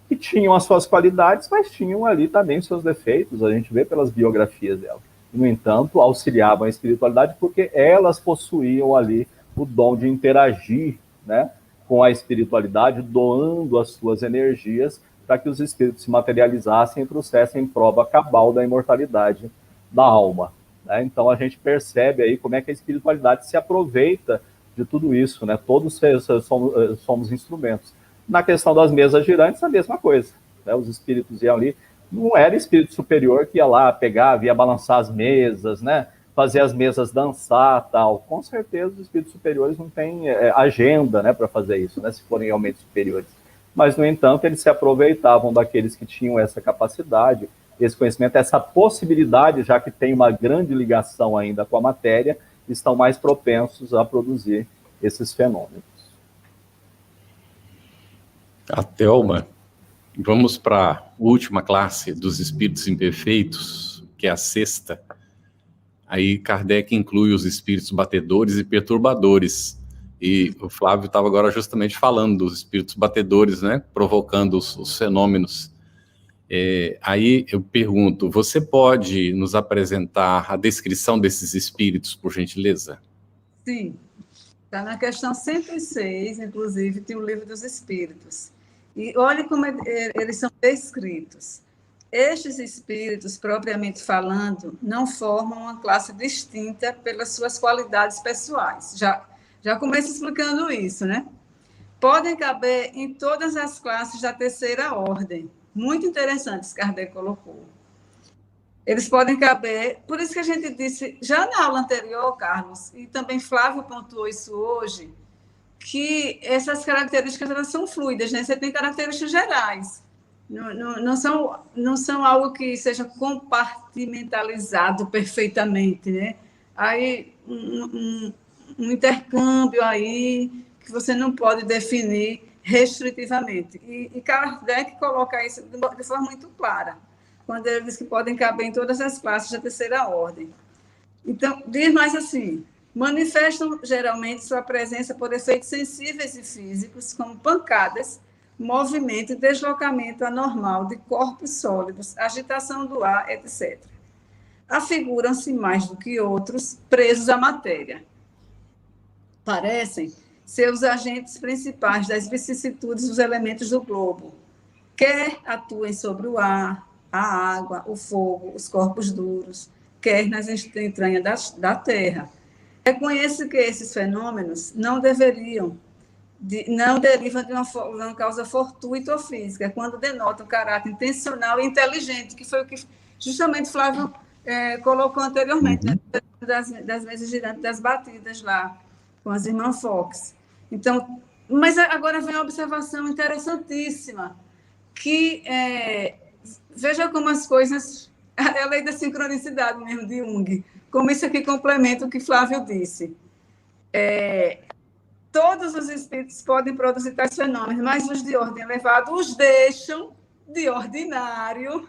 que tinham as suas qualidades, mas tinham ali também seus defeitos, a gente vê pelas biografias dela. No entanto, auxiliavam a espiritualidade porque elas possuíam ali o dom de interagir, né, com a espiritualidade, doando as suas energias para que os espíritos se materializassem e trouxessem prova cabal da imortalidade da alma. Né? Então a gente percebe aí como é que a espiritualidade se aproveita de tudo isso, né? Todos somos instrumentos. Na questão das mesas girantes, a mesma coisa. Né? Os espíritos iam ali, não era espírito superior que ia lá, pegava, ia balançar as mesas, né? Fazer as mesas dançar, tal. Com certeza os espíritos superiores não têm agenda, né, para fazer isso, né, se forem realmente superiores. Mas, no entanto, eles se aproveitavam daqueles que tinham essa capacidade, esse conhecimento, essa possibilidade, já que tem uma grande ligação ainda com a matéria, estão mais propensos a produzir esses fenômenos. A Thelma, vamos para a última classe dos espíritos imperfeitos, que é a sexta. Aí Kardec inclui os espíritos batedores e perturbadores. E o Flávio estava agora justamente falando dos espíritos batedores, né, provocando os fenômenos. Aí eu pergunto, você pode nos apresentar a descrição desses espíritos, por gentileza? Sim, está na questão 106, inclusive, tem o Livro dos Espíritos. E olhe como eles são descritos. Estes espíritos, propriamente falando, não formam uma classe distinta pelas suas qualidades pessoais. Já começo explicando isso, né? Podem caber em todas as classes da terceira ordem. Muito interessantes, Kardec colocou. Eles podem caber, por isso que a gente disse, já na aula anterior, Carlos, e também Flávio pontuou isso hoje, que essas características elas são fluidas, né? Você tem características gerais. Não são algo que seja compartimentalizado perfeitamente, né? Aí, um intercâmbio aí que você não pode definir restritivamente. E Kardec coloca isso de forma muito clara, quando ele diz que podem caber em todas as classes da terceira ordem. Então, diz mais assim, manifestam geralmente sua presença por efeitos sensíveis e físicos, como pancadas, movimento e deslocamento anormal de corpos sólidos, agitação do ar, etc. Afiguram-se mais do que outros presos à matéria. Parecem ser os agentes principais das vicissitudes dos elementos do globo, quer atuem sobre o ar, a água, o fogo, os corpos duros, quer nas entranhas da terra. Reconheço que esses fenômenos não derivam de uma causa fortuita ou física, quando denotam caráter intencional e inteligente, que foi o que justamente Flávio colocou anteriormente, né, das mesas girantes, das batidas lá, com as irmãs Fox. Então, mas agora vem uma observação interessantíssima, que veja como as coisas, é a lei da sincronicidade mesmo de Jung, como isso aqui complementa o que Flávio disse. Todos os espíritos podem produzir tais fenômenos, mas os de ordem elevada os deixam de ordinário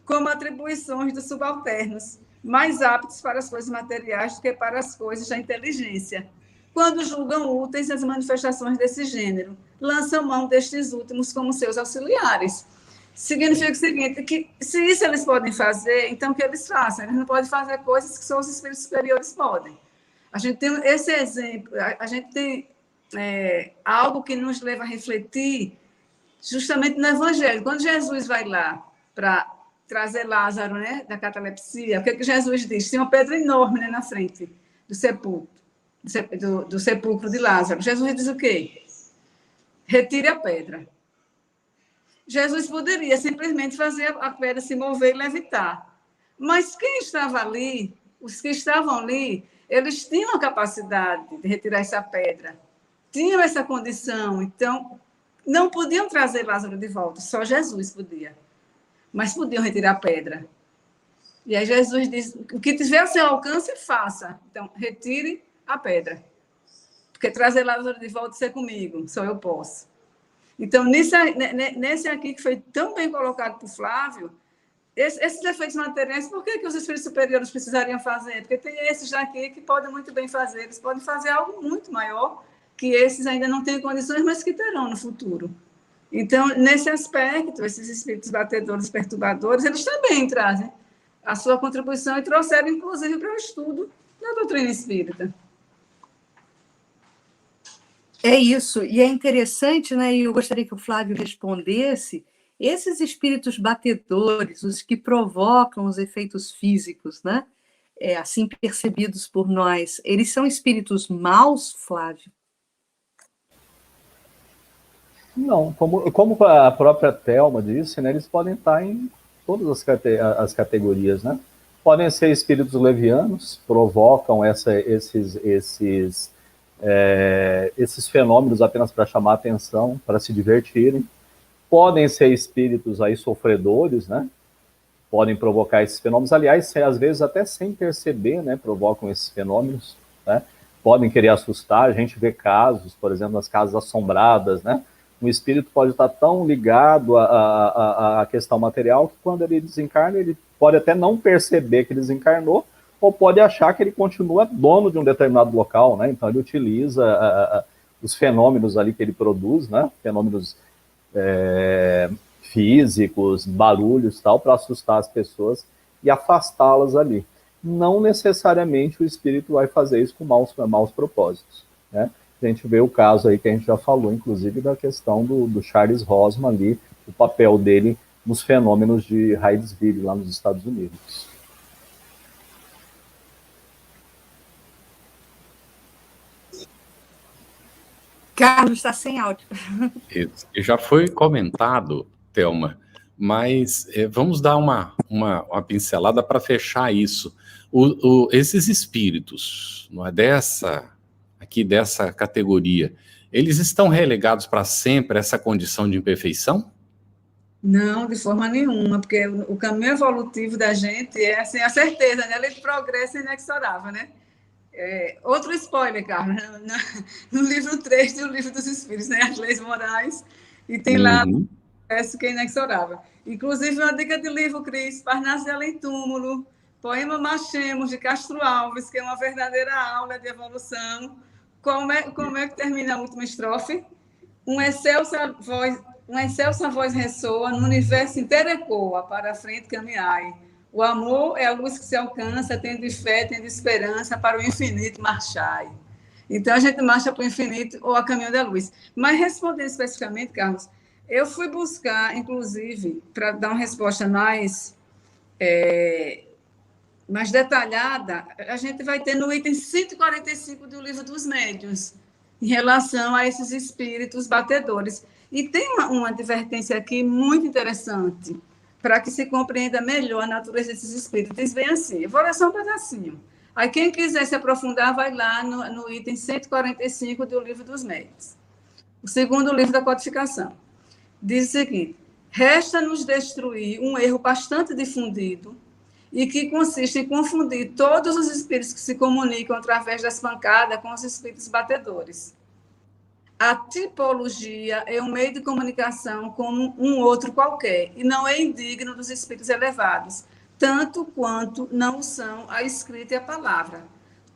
como atribuições dos subalternos, mais aptos para as coisas materiais do que para as coisas da inteligência. Quando julgam úteis as manifestações desse gênero, lançam mão destes últimos como seus auxiliares. Significa o seguinte, que se isso eles podem fazer, então que eles façam. Eles não podem fazer coisas que só os espíritos superiores podem. A gente tem esse exemplo, a gente tem algo que nos leva a refletir justamente no Evangelho. Quando Jesus vai lá para trazer Lázaro, né, da catalepsia, o que Jesus diz? Tem uma pedra enorme, né, na frente do sepulcro de Lázaro. Jesus diz o quê? Retire a pedra. Jesus poderia simplesmente fazer a pedra se mover e levitar. Mas quem estava ali, os que estavam ali, eles tinham a capacidade de retirar essa pedra, tinham essa condição, então não podiam trazer Lázaro de volta, só Jesus podia, mas podiam retirar a pedra. E aí Jesus diz, o que tiver ao seu alcance, faça. Então, retire a pedra, porque trazer Lázaro de volta ser comigo, só eu posso. Então, nesse aqui que foi tão bem colocado por Flávio, esses efeitos materiais, por que os espíritos superiores precisariam fazer? Porque tem esses aqui que podem muito bem fazer, eles podem fazer algo muito maior, que esses ainda não têm condições, mas que terão no futuro. Então, nesse aspecto, esses espíritos batedores, perturbadores, eles também trazem a sua contribuição e trouxeram, inclusive, para o estudo da doutrina espírita. É isso, e é interessante, né? E eu gostaria que o Flávio respondesse. Esses espíritos batedores, os que provocam os efeitos físicos, né? Assim percebidos por nós, eles são espíritos maus, Flávio? Não, como a própria Thelma disse, né, eles podem estar em todas as categorias, né? Podem ser espíritos levianos, provocam esses fenômenos apenas para chamar atenção, para se divertirem. Podem ser espíritos aí sofredores, né? Podem provocar esses fenômenos. Aliás, às vezes até sem perceber, né? Provocam esses fenômenos, né? Podem querer assustar. A gente vê casos, por exemplo, nas casas assombradas, né? Um espírito pode estar tão ligado à questão material que quando ele desencarna, ele pode até não perceber que ele desencarnou, ou pode achar que ele continua dono de um determinado local, né? Então ele utiliza os fenômenos ali que ele produz, né? Fenômenos físicos, barulhos, tal, para assustar as pessoas e afastá-las ali. Não necessariamente o espírito vai fazer isso com maus propósitos, né? A gente vê o caso aí que a gente já falou, inclusive, da questão do Charles Rosman ali, o papel dele nos fenômenos de Hydesville, lá nos Estados Unidos. Carlos está sem áudio. Já foi comentado, Thelma, mas vamos dar uma pincelada para fechar isso. Esses espíritos, não é dessa categoria, eles estão relegados para sempre a essa condição de imperfeição? Não, de forma nenhuma, porque o caminho evolutivo da gente é assim, a certeza, né? A lei de progresso é inexorável, né? Outro spoiler, Carlos, no livro 3 do Livro dos Espíritos, né? As leis morais, e tem lá essa que é inexorável. Inclusive, uma dica de livro, Cris, Parnaso de Além Túmulo, Poema Machemos, de Castro Alves, que é uma verdadeira aula de evolução. Como é que termina a última estrofe? Uma excelsa voz ressoa, no universo inteiro ecoa, para a frente caminhai. O amor é a luz que se alcança, tendo fé, tendo esperança, para o infinito marchai. Então, a gente marcha para o infinito ou a caminho da luz. Mas, respondendo especificamente, Carlos, eu fui buscar, inclusive, para dar uma resposta mais detalhada, a gente vai ter no item 145 do Livro dos Médiuns, em relação a esses espíritos batedores. E tem uma advertência aqui muito interessante, para que se compreenda melhor a natureza desses espíritos. Diz bem assim, eu vou ler só um pedacinho. Aí quem quiser se aprofundar, vai lá no item 145 do Livro dos Médiuns, o segundo livro da codificação. Diz o seguinte: resta-nos destruir um erro bastante difundido e que consiste em confundir todos os espíritos que se comunicam através das pancadas com os espíritos batedores. A tipologia é um meio de comunicação como um outro qualquer, e não é indigno dos espíritos elevados, tanto quanto não são a escrita e a palavra.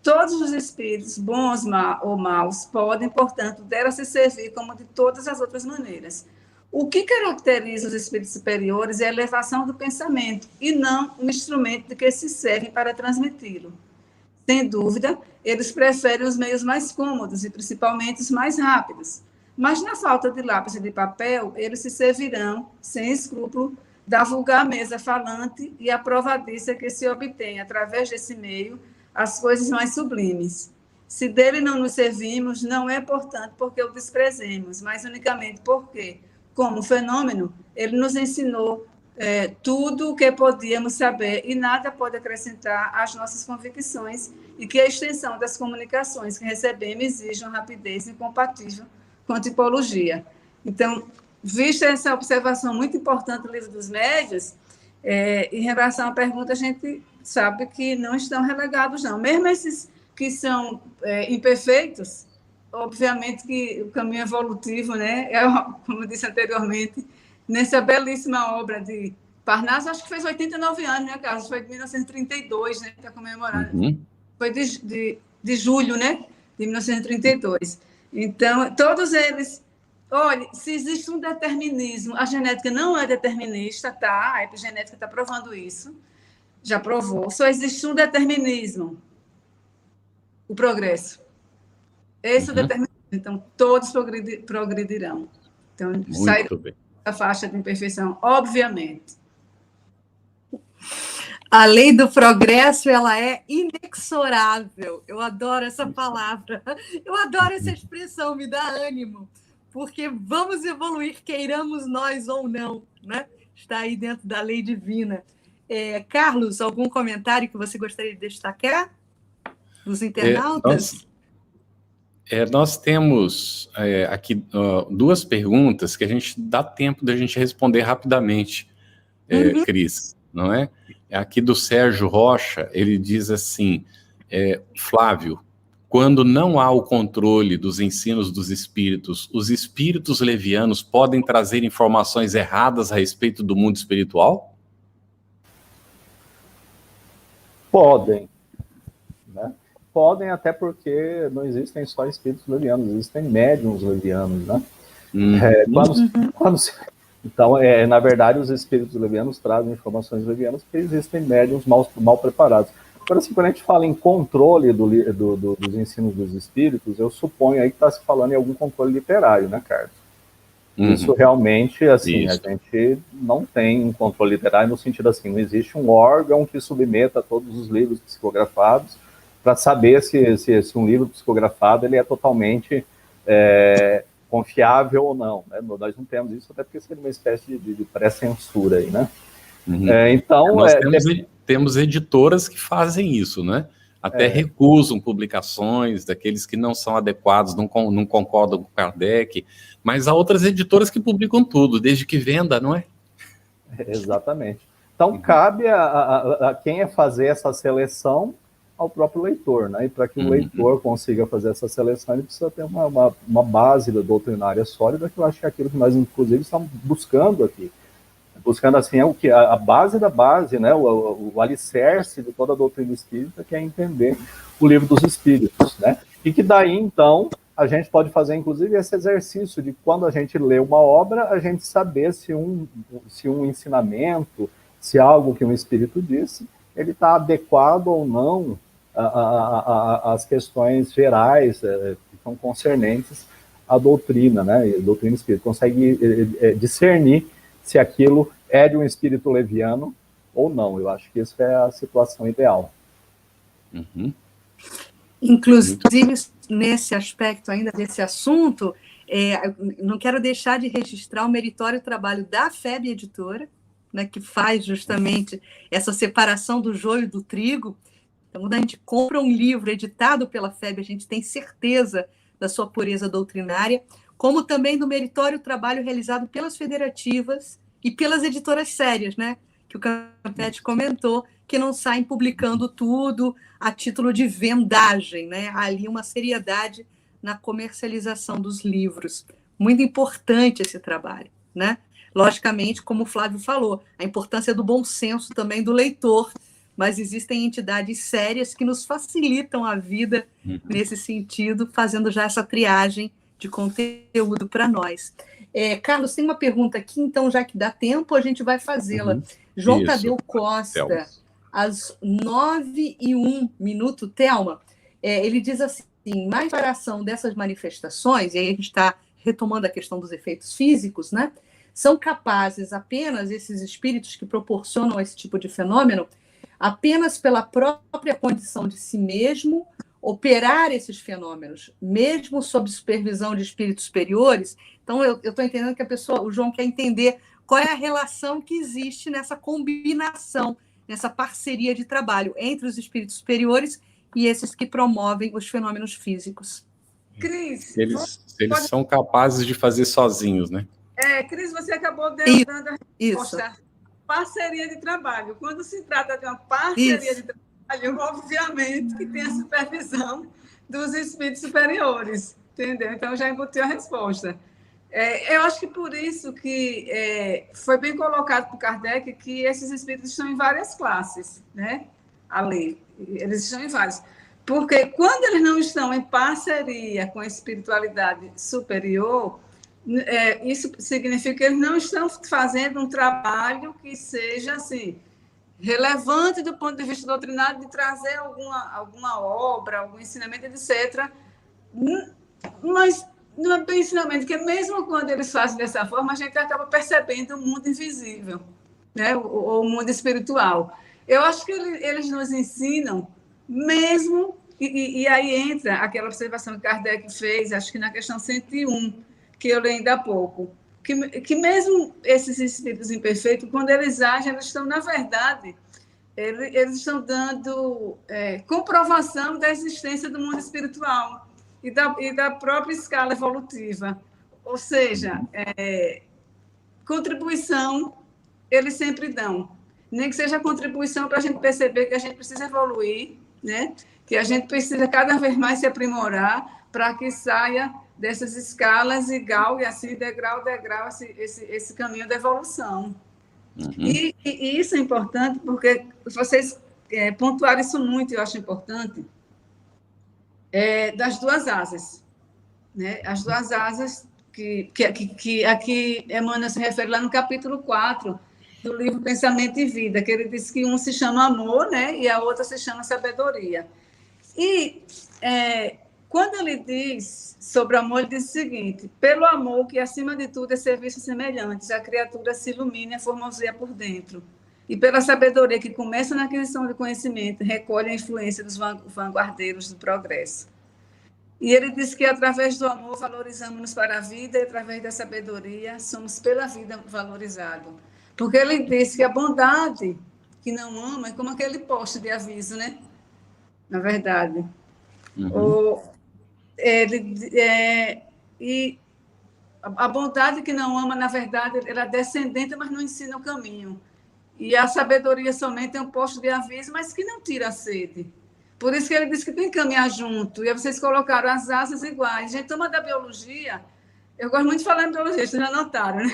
Todos os espíritos, bons ou maus, podem, portanto, dela-se servir como de todas as outras maneiras. O que caracteriza os espíritos superiores é a elevação do pensamento, e não o instrumento de que se servem para transmiti-lo. Sem dúvida, eles preferem os meios mais cômodos e principalmente os mais rápidos. Mas, na falta de lápis e de papel, eles se servirão, sem escrúpulo, da vulgar mesa falante e a prova disso é que se obtém, através desse meio, as coisas mais sublimes. Se dele não nos servimos, não é, portanto, porque o desprezemos, mas unicamente porque, como fenômeno, ele nos ensinou tudo o que podíamos saber e nada pode acrescentar às nossas convicções e que a extensão das comunicações que recebemos exige uma rapidez incompatível com a tipologia. Então, vista essa observação muito importante do Livro dos Médiuns, em relação à pergunta, a gente sabe que não estão relegados, não. Mesmo esses que são imperfeitos, obviamente que o caminho evolutivo, né, como eu disse anteriormente, nessa belíssima obra de Parnaso, acho que fez 89 anos, né, Carlos? Foi de 1932, né, para comemorar. Foi de julho, né, de 1932. Então, todos eles Olha, se existe um determinismo, a genética não é determinista, tá? A epigenética está provando isso, já provou. Só existe um determinismo, o progresso. Esse é o determinismo. Então, todos progredirão. Então, sai da faixa de imperfeição, obviamente. A lei do progresso, ela é inexorável. Eu adoro essa palavra. Eu adoro essa expressão, me dá ânimo. Porque vamos evoluir, queiramos nós ou não, né? Está aí dentro da lei divina. Carlos, algum comentário que você gostaria de destacar dos internautas? Nós temos aqui duas perguntas que a gente dá tempo da gente responder rapidamente, Cris, não é? Aqui do Sérgio Rocha, ele diz assim, Flávio, quando não há o controle dos ensinos dos espíritos, os espíritos levianos podem trazer informações erradas a respeito do mundo espiritual? Podem, né? Podem, até porque não existem só espíritos levianos, existem médiuns levianos, né? Então, na verdade, os espíritos levianos trazem informações levianas porque existem médiuns mal preparados. Agora, assim, quando a gente fala em controle dos ensinos dos espíritos, eu suponho aí que está se falando em algum controle literário, né, Carlos? Isso realmente, assim, a gente não tem um controle literário no sentido assim, não existe um órgão que submeta todos os livros psicografados para saber se um livro psicografado ele é totalmente confiável ou não, né? Nós não temos isso, até porque seria uma espécie de pré-censura aí, né? Então... Nós temos editoras que fazem isso, né? Até recusam publicações daqueles que não são adequados, não concordam com Kardec, mas há outras editoras que publicam tudo, desde que venda, não é? Exatamente. Então, cabe a quem fazer essa seleção ao próprio leitor, né? E para que o leitor consiga fazer essa seleção, ele precisa ter uma base doutrinária sólida, que eu acho que é aquilo que nós, inclusive, estamos buscando aqui. Buscando, assim, a base da base, né? O alicerce de toda a doutrina espírita, que é entender o livro dos espíritos, né? E que daí, então, a gente pode fazer, inclusive, esse exercício de quando a gente lê uma obra, a gente saber se um ensinamento, se algo que um espírito disse, ele está adequado ou não às questões gerais que são concernentes à doutrina, né? A doutrina espírita consegue discernir se aquilo é de um espírito leviano ou não. Eu acho que isso é a situação ideal. Inclusive, nesse aspecto ainda desse assunto, não quero deixar de registrar o meritório trabalho da FEB Editora, né, que faz justamente essa separação do joio do trigo. Então, quando a gente compra um livro editado pela FEB, a gente tem certeza da sua pureza doutrinária, como também do meritório trabalho realizado pelas federativas e pelas editoras sérias, né? Que o Campetti comentou, que não saem publicando tudo a título de vendagem, né? Há ali uma seriedade na comercialização dos livros. Muito importante esse trabalho, né? Logicamente, como o Flávio falou, a importância do bom senso também do leitor, mas existem entidades sérias que nos facilitam a vida nesse sentido, fazendo já essa triagem de conteúdo para nós. Carlos, tem uma pergunta aqui, então, já que dá tempo, a gente vai fazê-la. João Tadeu Costa, às 9h01, Thelma, ele diz assim, mais variação dessas manifestações, e aí a gente está retomando a questão dos efeitos físicos, né? São capazes apenas, esses espíritos que proporcionam esse tipo de fenômeno, apenas pela própria condição de si mesmo, operar esses fenômenos, mesmo sob supervisão de espíritos superiores. Então, eu estou entendendo que o João quer entender qual é a relação que existe nessa combinação, nessa parceria de trabalho entre os espíritos superiores e esses que promovem os fenômenos físicos. Cris, eles são capazes de fazer sozinhos, né? Cris, você acabou dando a resposta. Isso. Parceria de trabalho. Quando se trata de uma parceria de trabalho, obviamente que tem a supervisão dos espíritos superiores, entendeu? Então, já embutiu a resposta. Eu acho que por isso que foi bem colocado por Kardec que esses espíritos estão em várias classes, né? Ali, eles estão em várias. Porque quando eles não estão em parceria com a espiritualidade superior, isso significa que eles não estão fazendo um trabalho que seja assim, relevante do ponto de vista doutrinário, de trazer alguma obra, algum ensinamento, etc. Mas não é bem ensinamento, porque mesmo quando eles fazem dessa forma, a gente acaba percebendo o mundo invisível, né? o mundo espiritual. Eu acho que eles nos ensinam mesmo, e aí entra aquela observação que Kardec fez, acho que na questão 101, que eu li ainda há pouco, que mesmo esses espíritos imperfeitos, quando eles agem, eles estão, na verdade, eles estão dando comprovação da existência do mundo espiritual e da própria escala evolutiva. Ou seja, contribuição eles sempre dão. Nem que seja contribuição para a gente perceber que a gente precisa evoluir, né? Que a gente precisa cada vez mais se aprimorar para que saia dessas escalas e galgue assim, degrau, esse caminho da evolução. Uhum. E isso é importante porque vocês pontuaram isso muito, eu acho importante, das duas asas. Né? As duas asas que aqui Emmanuel se refere lá no capítulo 4, do livro Pensamento e Vida, que ele diz que um se chama amor, né, e a outra se chama sabedoria. E quando ele diz sobre o amor, ele diz o seguinte: pelo amor, que acima de tudo é serviço semelhante, a criatura se ilumina e formoseia por dentro. E pela sabedoria, que começa na aquisição de conhecimento, recolhe a influência dos vanguardeiros do progresso. E ele diz que através do amor valorizamos-nos para a vida e através da sabedoria somos pela vida valorizados. Porque ele disse que a bondade que não ama é como aquele poste de aviso, né? Na verdade. Uhum. E a bondade que não ama, na verdade, ela é descendente, mas não ensina o caminho. E a sabedoria somente é um poste de aviso, mas que não tira a sede. Por isso que ele disse que tem que caminhar junto. E aí vocês colocaram as asas iguais. A gente toma da biologia. Eu gosto muito de falar em biologia, vocês já notaram, né?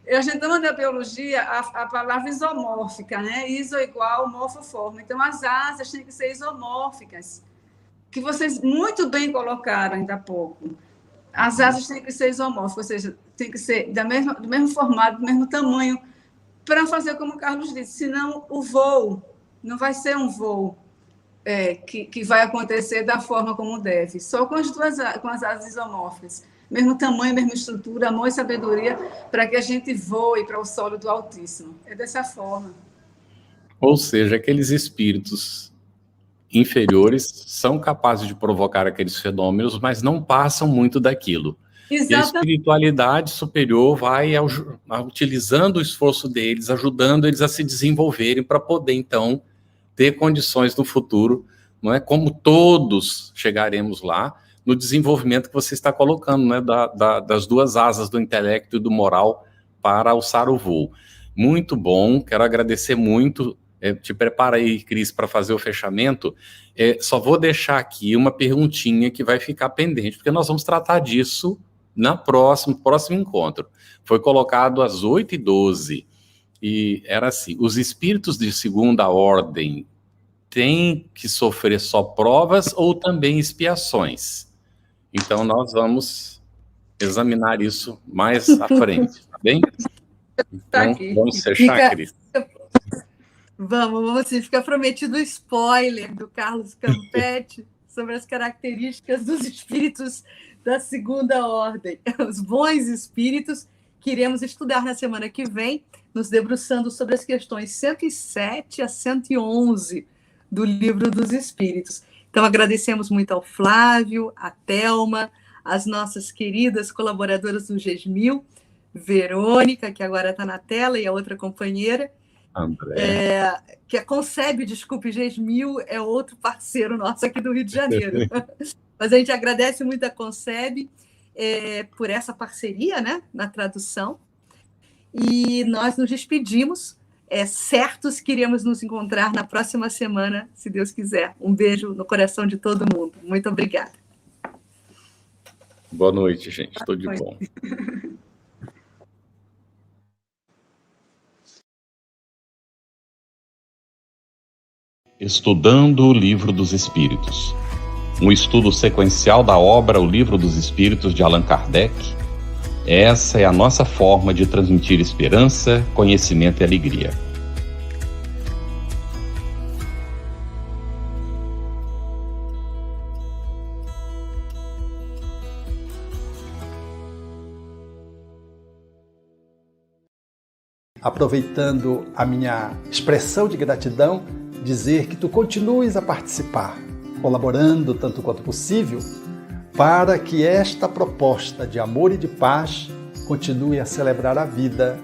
A gente toma da biologia a palavra isomórfica, né? Iso igual, morfo, forma. Então, as asas têm que ser isomórficas, que vocês muito bem colocaram ainda há pouco. As asas têm que ser isomórficas, ou seja, tem que ser do mesmo formato, do mesmo tamanho, para fazer como o Carlos disse. Senão, o voo não vai ser um voo que vai acontecer da forma como deve, só com as asas isomórficas. Mesmo tamanho, mesma estrutura, amor e sabedoria, para que a gente voe para o solo do Altíssimo. É dessa forma. Ou seja, aqueles espíritos inferiores são capazes de provocar aqueles fenômenos, mas não passam muito daquilo. Exatamente. E a espiritualidade superior vai utilizando o esforço deles, ajudando eles a se desenvolverem para poder, então, ter condições no futuro, não é? Como todos chegaremos lá, no desenvolvimento que você está colocando, né, das duas asas do intelecto e do moral para alçar o voo. Muito bom, quero agradecer muito. Te prepara aí, Cris, para fazer o fechamento. Só vou deixar aqui uma perguntinha que vai ficar pendente, porque nós vamos tratar disso no próximo encontro. Foi colocado às 8h12, e era assim: os espíritos de segunda ordem têm que sofrer só provas ou também expiações? Então, nós vamos examinar isso mais à frente, tá bem? Então, vamos fechar, Cris. Vamos sim, fica prometido o spoiler do Carlos Campetti sobre as características dos espíritos da segunda ordem. Os bons espíritos que iremos estudar na semana que vem, nos debruçando sobre as questões 107 a 111 do Livro dos Espíritos. Então, agradecemos muito ao Flávio, à Thelma, as nossas queridas colaboradoras do GESMIL, Verônica, que agora está na tela, e a outra companheira, André. Que a Concebe, desculpe, GESMIL é outro parceiro nosso aqui do Rio de Janeiro. Mas a gente agradece muito a Concebe por essa parceria, né, na tradução. E nós nos despedimos, certos que iremos nos encontrar na próxima semana, se Deus quiser. Um beijo no coração de todo mundo. Muito obrigada. Boa noite, gente. Tudo de bom. Estudando o Livro dos Espíritos. Um estudo sequencial da obra O Livro dos Espíritos de Allan Kardec, Essa é a nossa forma de transmitir esperança, conhecimento e alegria. Aproveitando a minha expressão de gratidão, dizer que tu continues a participar, colaborando tanto quanto possível, para que esta proposta de amor e de paz continue a celebrar a vida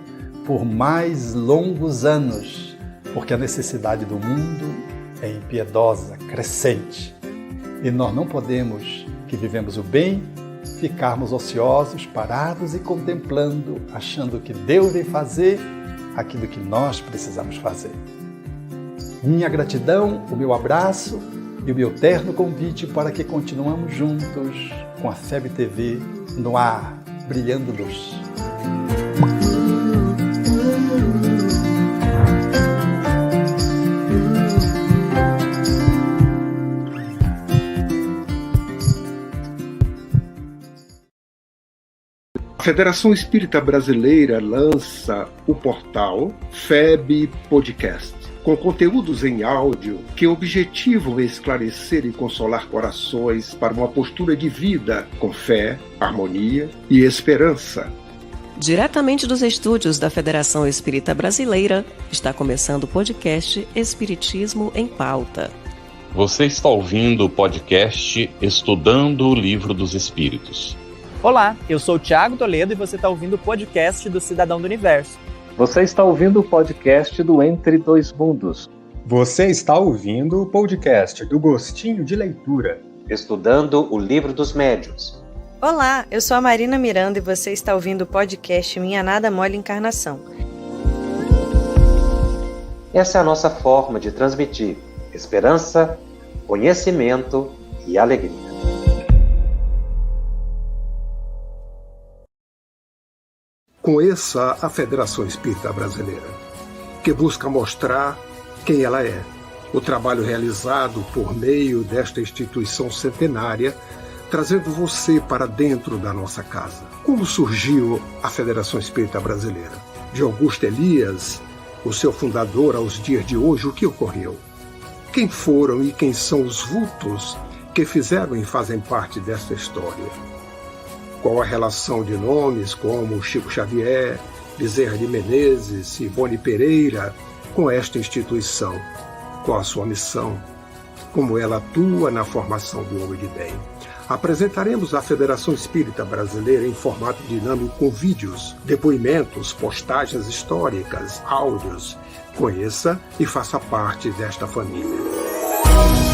por mais longos anos, porque a necessidade do mundo é impiedosa, crescente. E nós não podemos, que vivemos o bem, ficarmos ociosos, parados e contemplando, achando que Deus vem fazer aquilo que nós precisamos fazer. Minha gratidão, o meu abraço e o meu terno convite para que continuamos juntos com a FEB TV no ar, brilhando luz. A Federação Espírita Brasileira lança o portal FEB Podcast, com conteúdos em áudio que objetivam esclarecer e consolar corações para uma postura de vida com fé, harmonia e esperança. Diretamente dos estúdios da Federação Espírita Brasileira, está começando o podcast Espiritismo em Pauta. Você está ouvindo o podcast Estudando o Livro dos Espíritos. Olá, eu sou o Thiago Toledo e você está ouvindo o podcast do Cidadão do Universo. Você está ouvindo o podcast do Entre Dois Mundos. Você está ouvindo o podcast do Gostinho de Leitura. Estudando o Livro dos Médiuns. Olá, eu sou a Marina Miranda e você está ouvindo o podcast Minha Nada Mole Encarnação. Essa é a nossa forma de transmitir esperança, conhecimento e alegria. Conheça a Federação Espírita Brasileira, que busca mostrar quem ela é. O trabalho realizado por meio desta instituição centenária, trazendo você para dentro da nossa casa. Como surgiu a Federação Espírita Brasileira? De Augusto Elias, o seu fundador, aos dias de hoje, o que ocorreu? Quem foram e quem são os vultos que fizeram e fazem parte desta história? Qual a relação de nomes como Chico Xavier, Bezerra de Menezes e Boni Pereira com esta instituição? Qual a sua missão? Como ela atua na formação do homem de bem? Apresentaremos a Federação Espírita Brasileira em formato dinâmico com vídeos, depoimentos, postagens históricas, áudios. Conheça e faça parte desta família.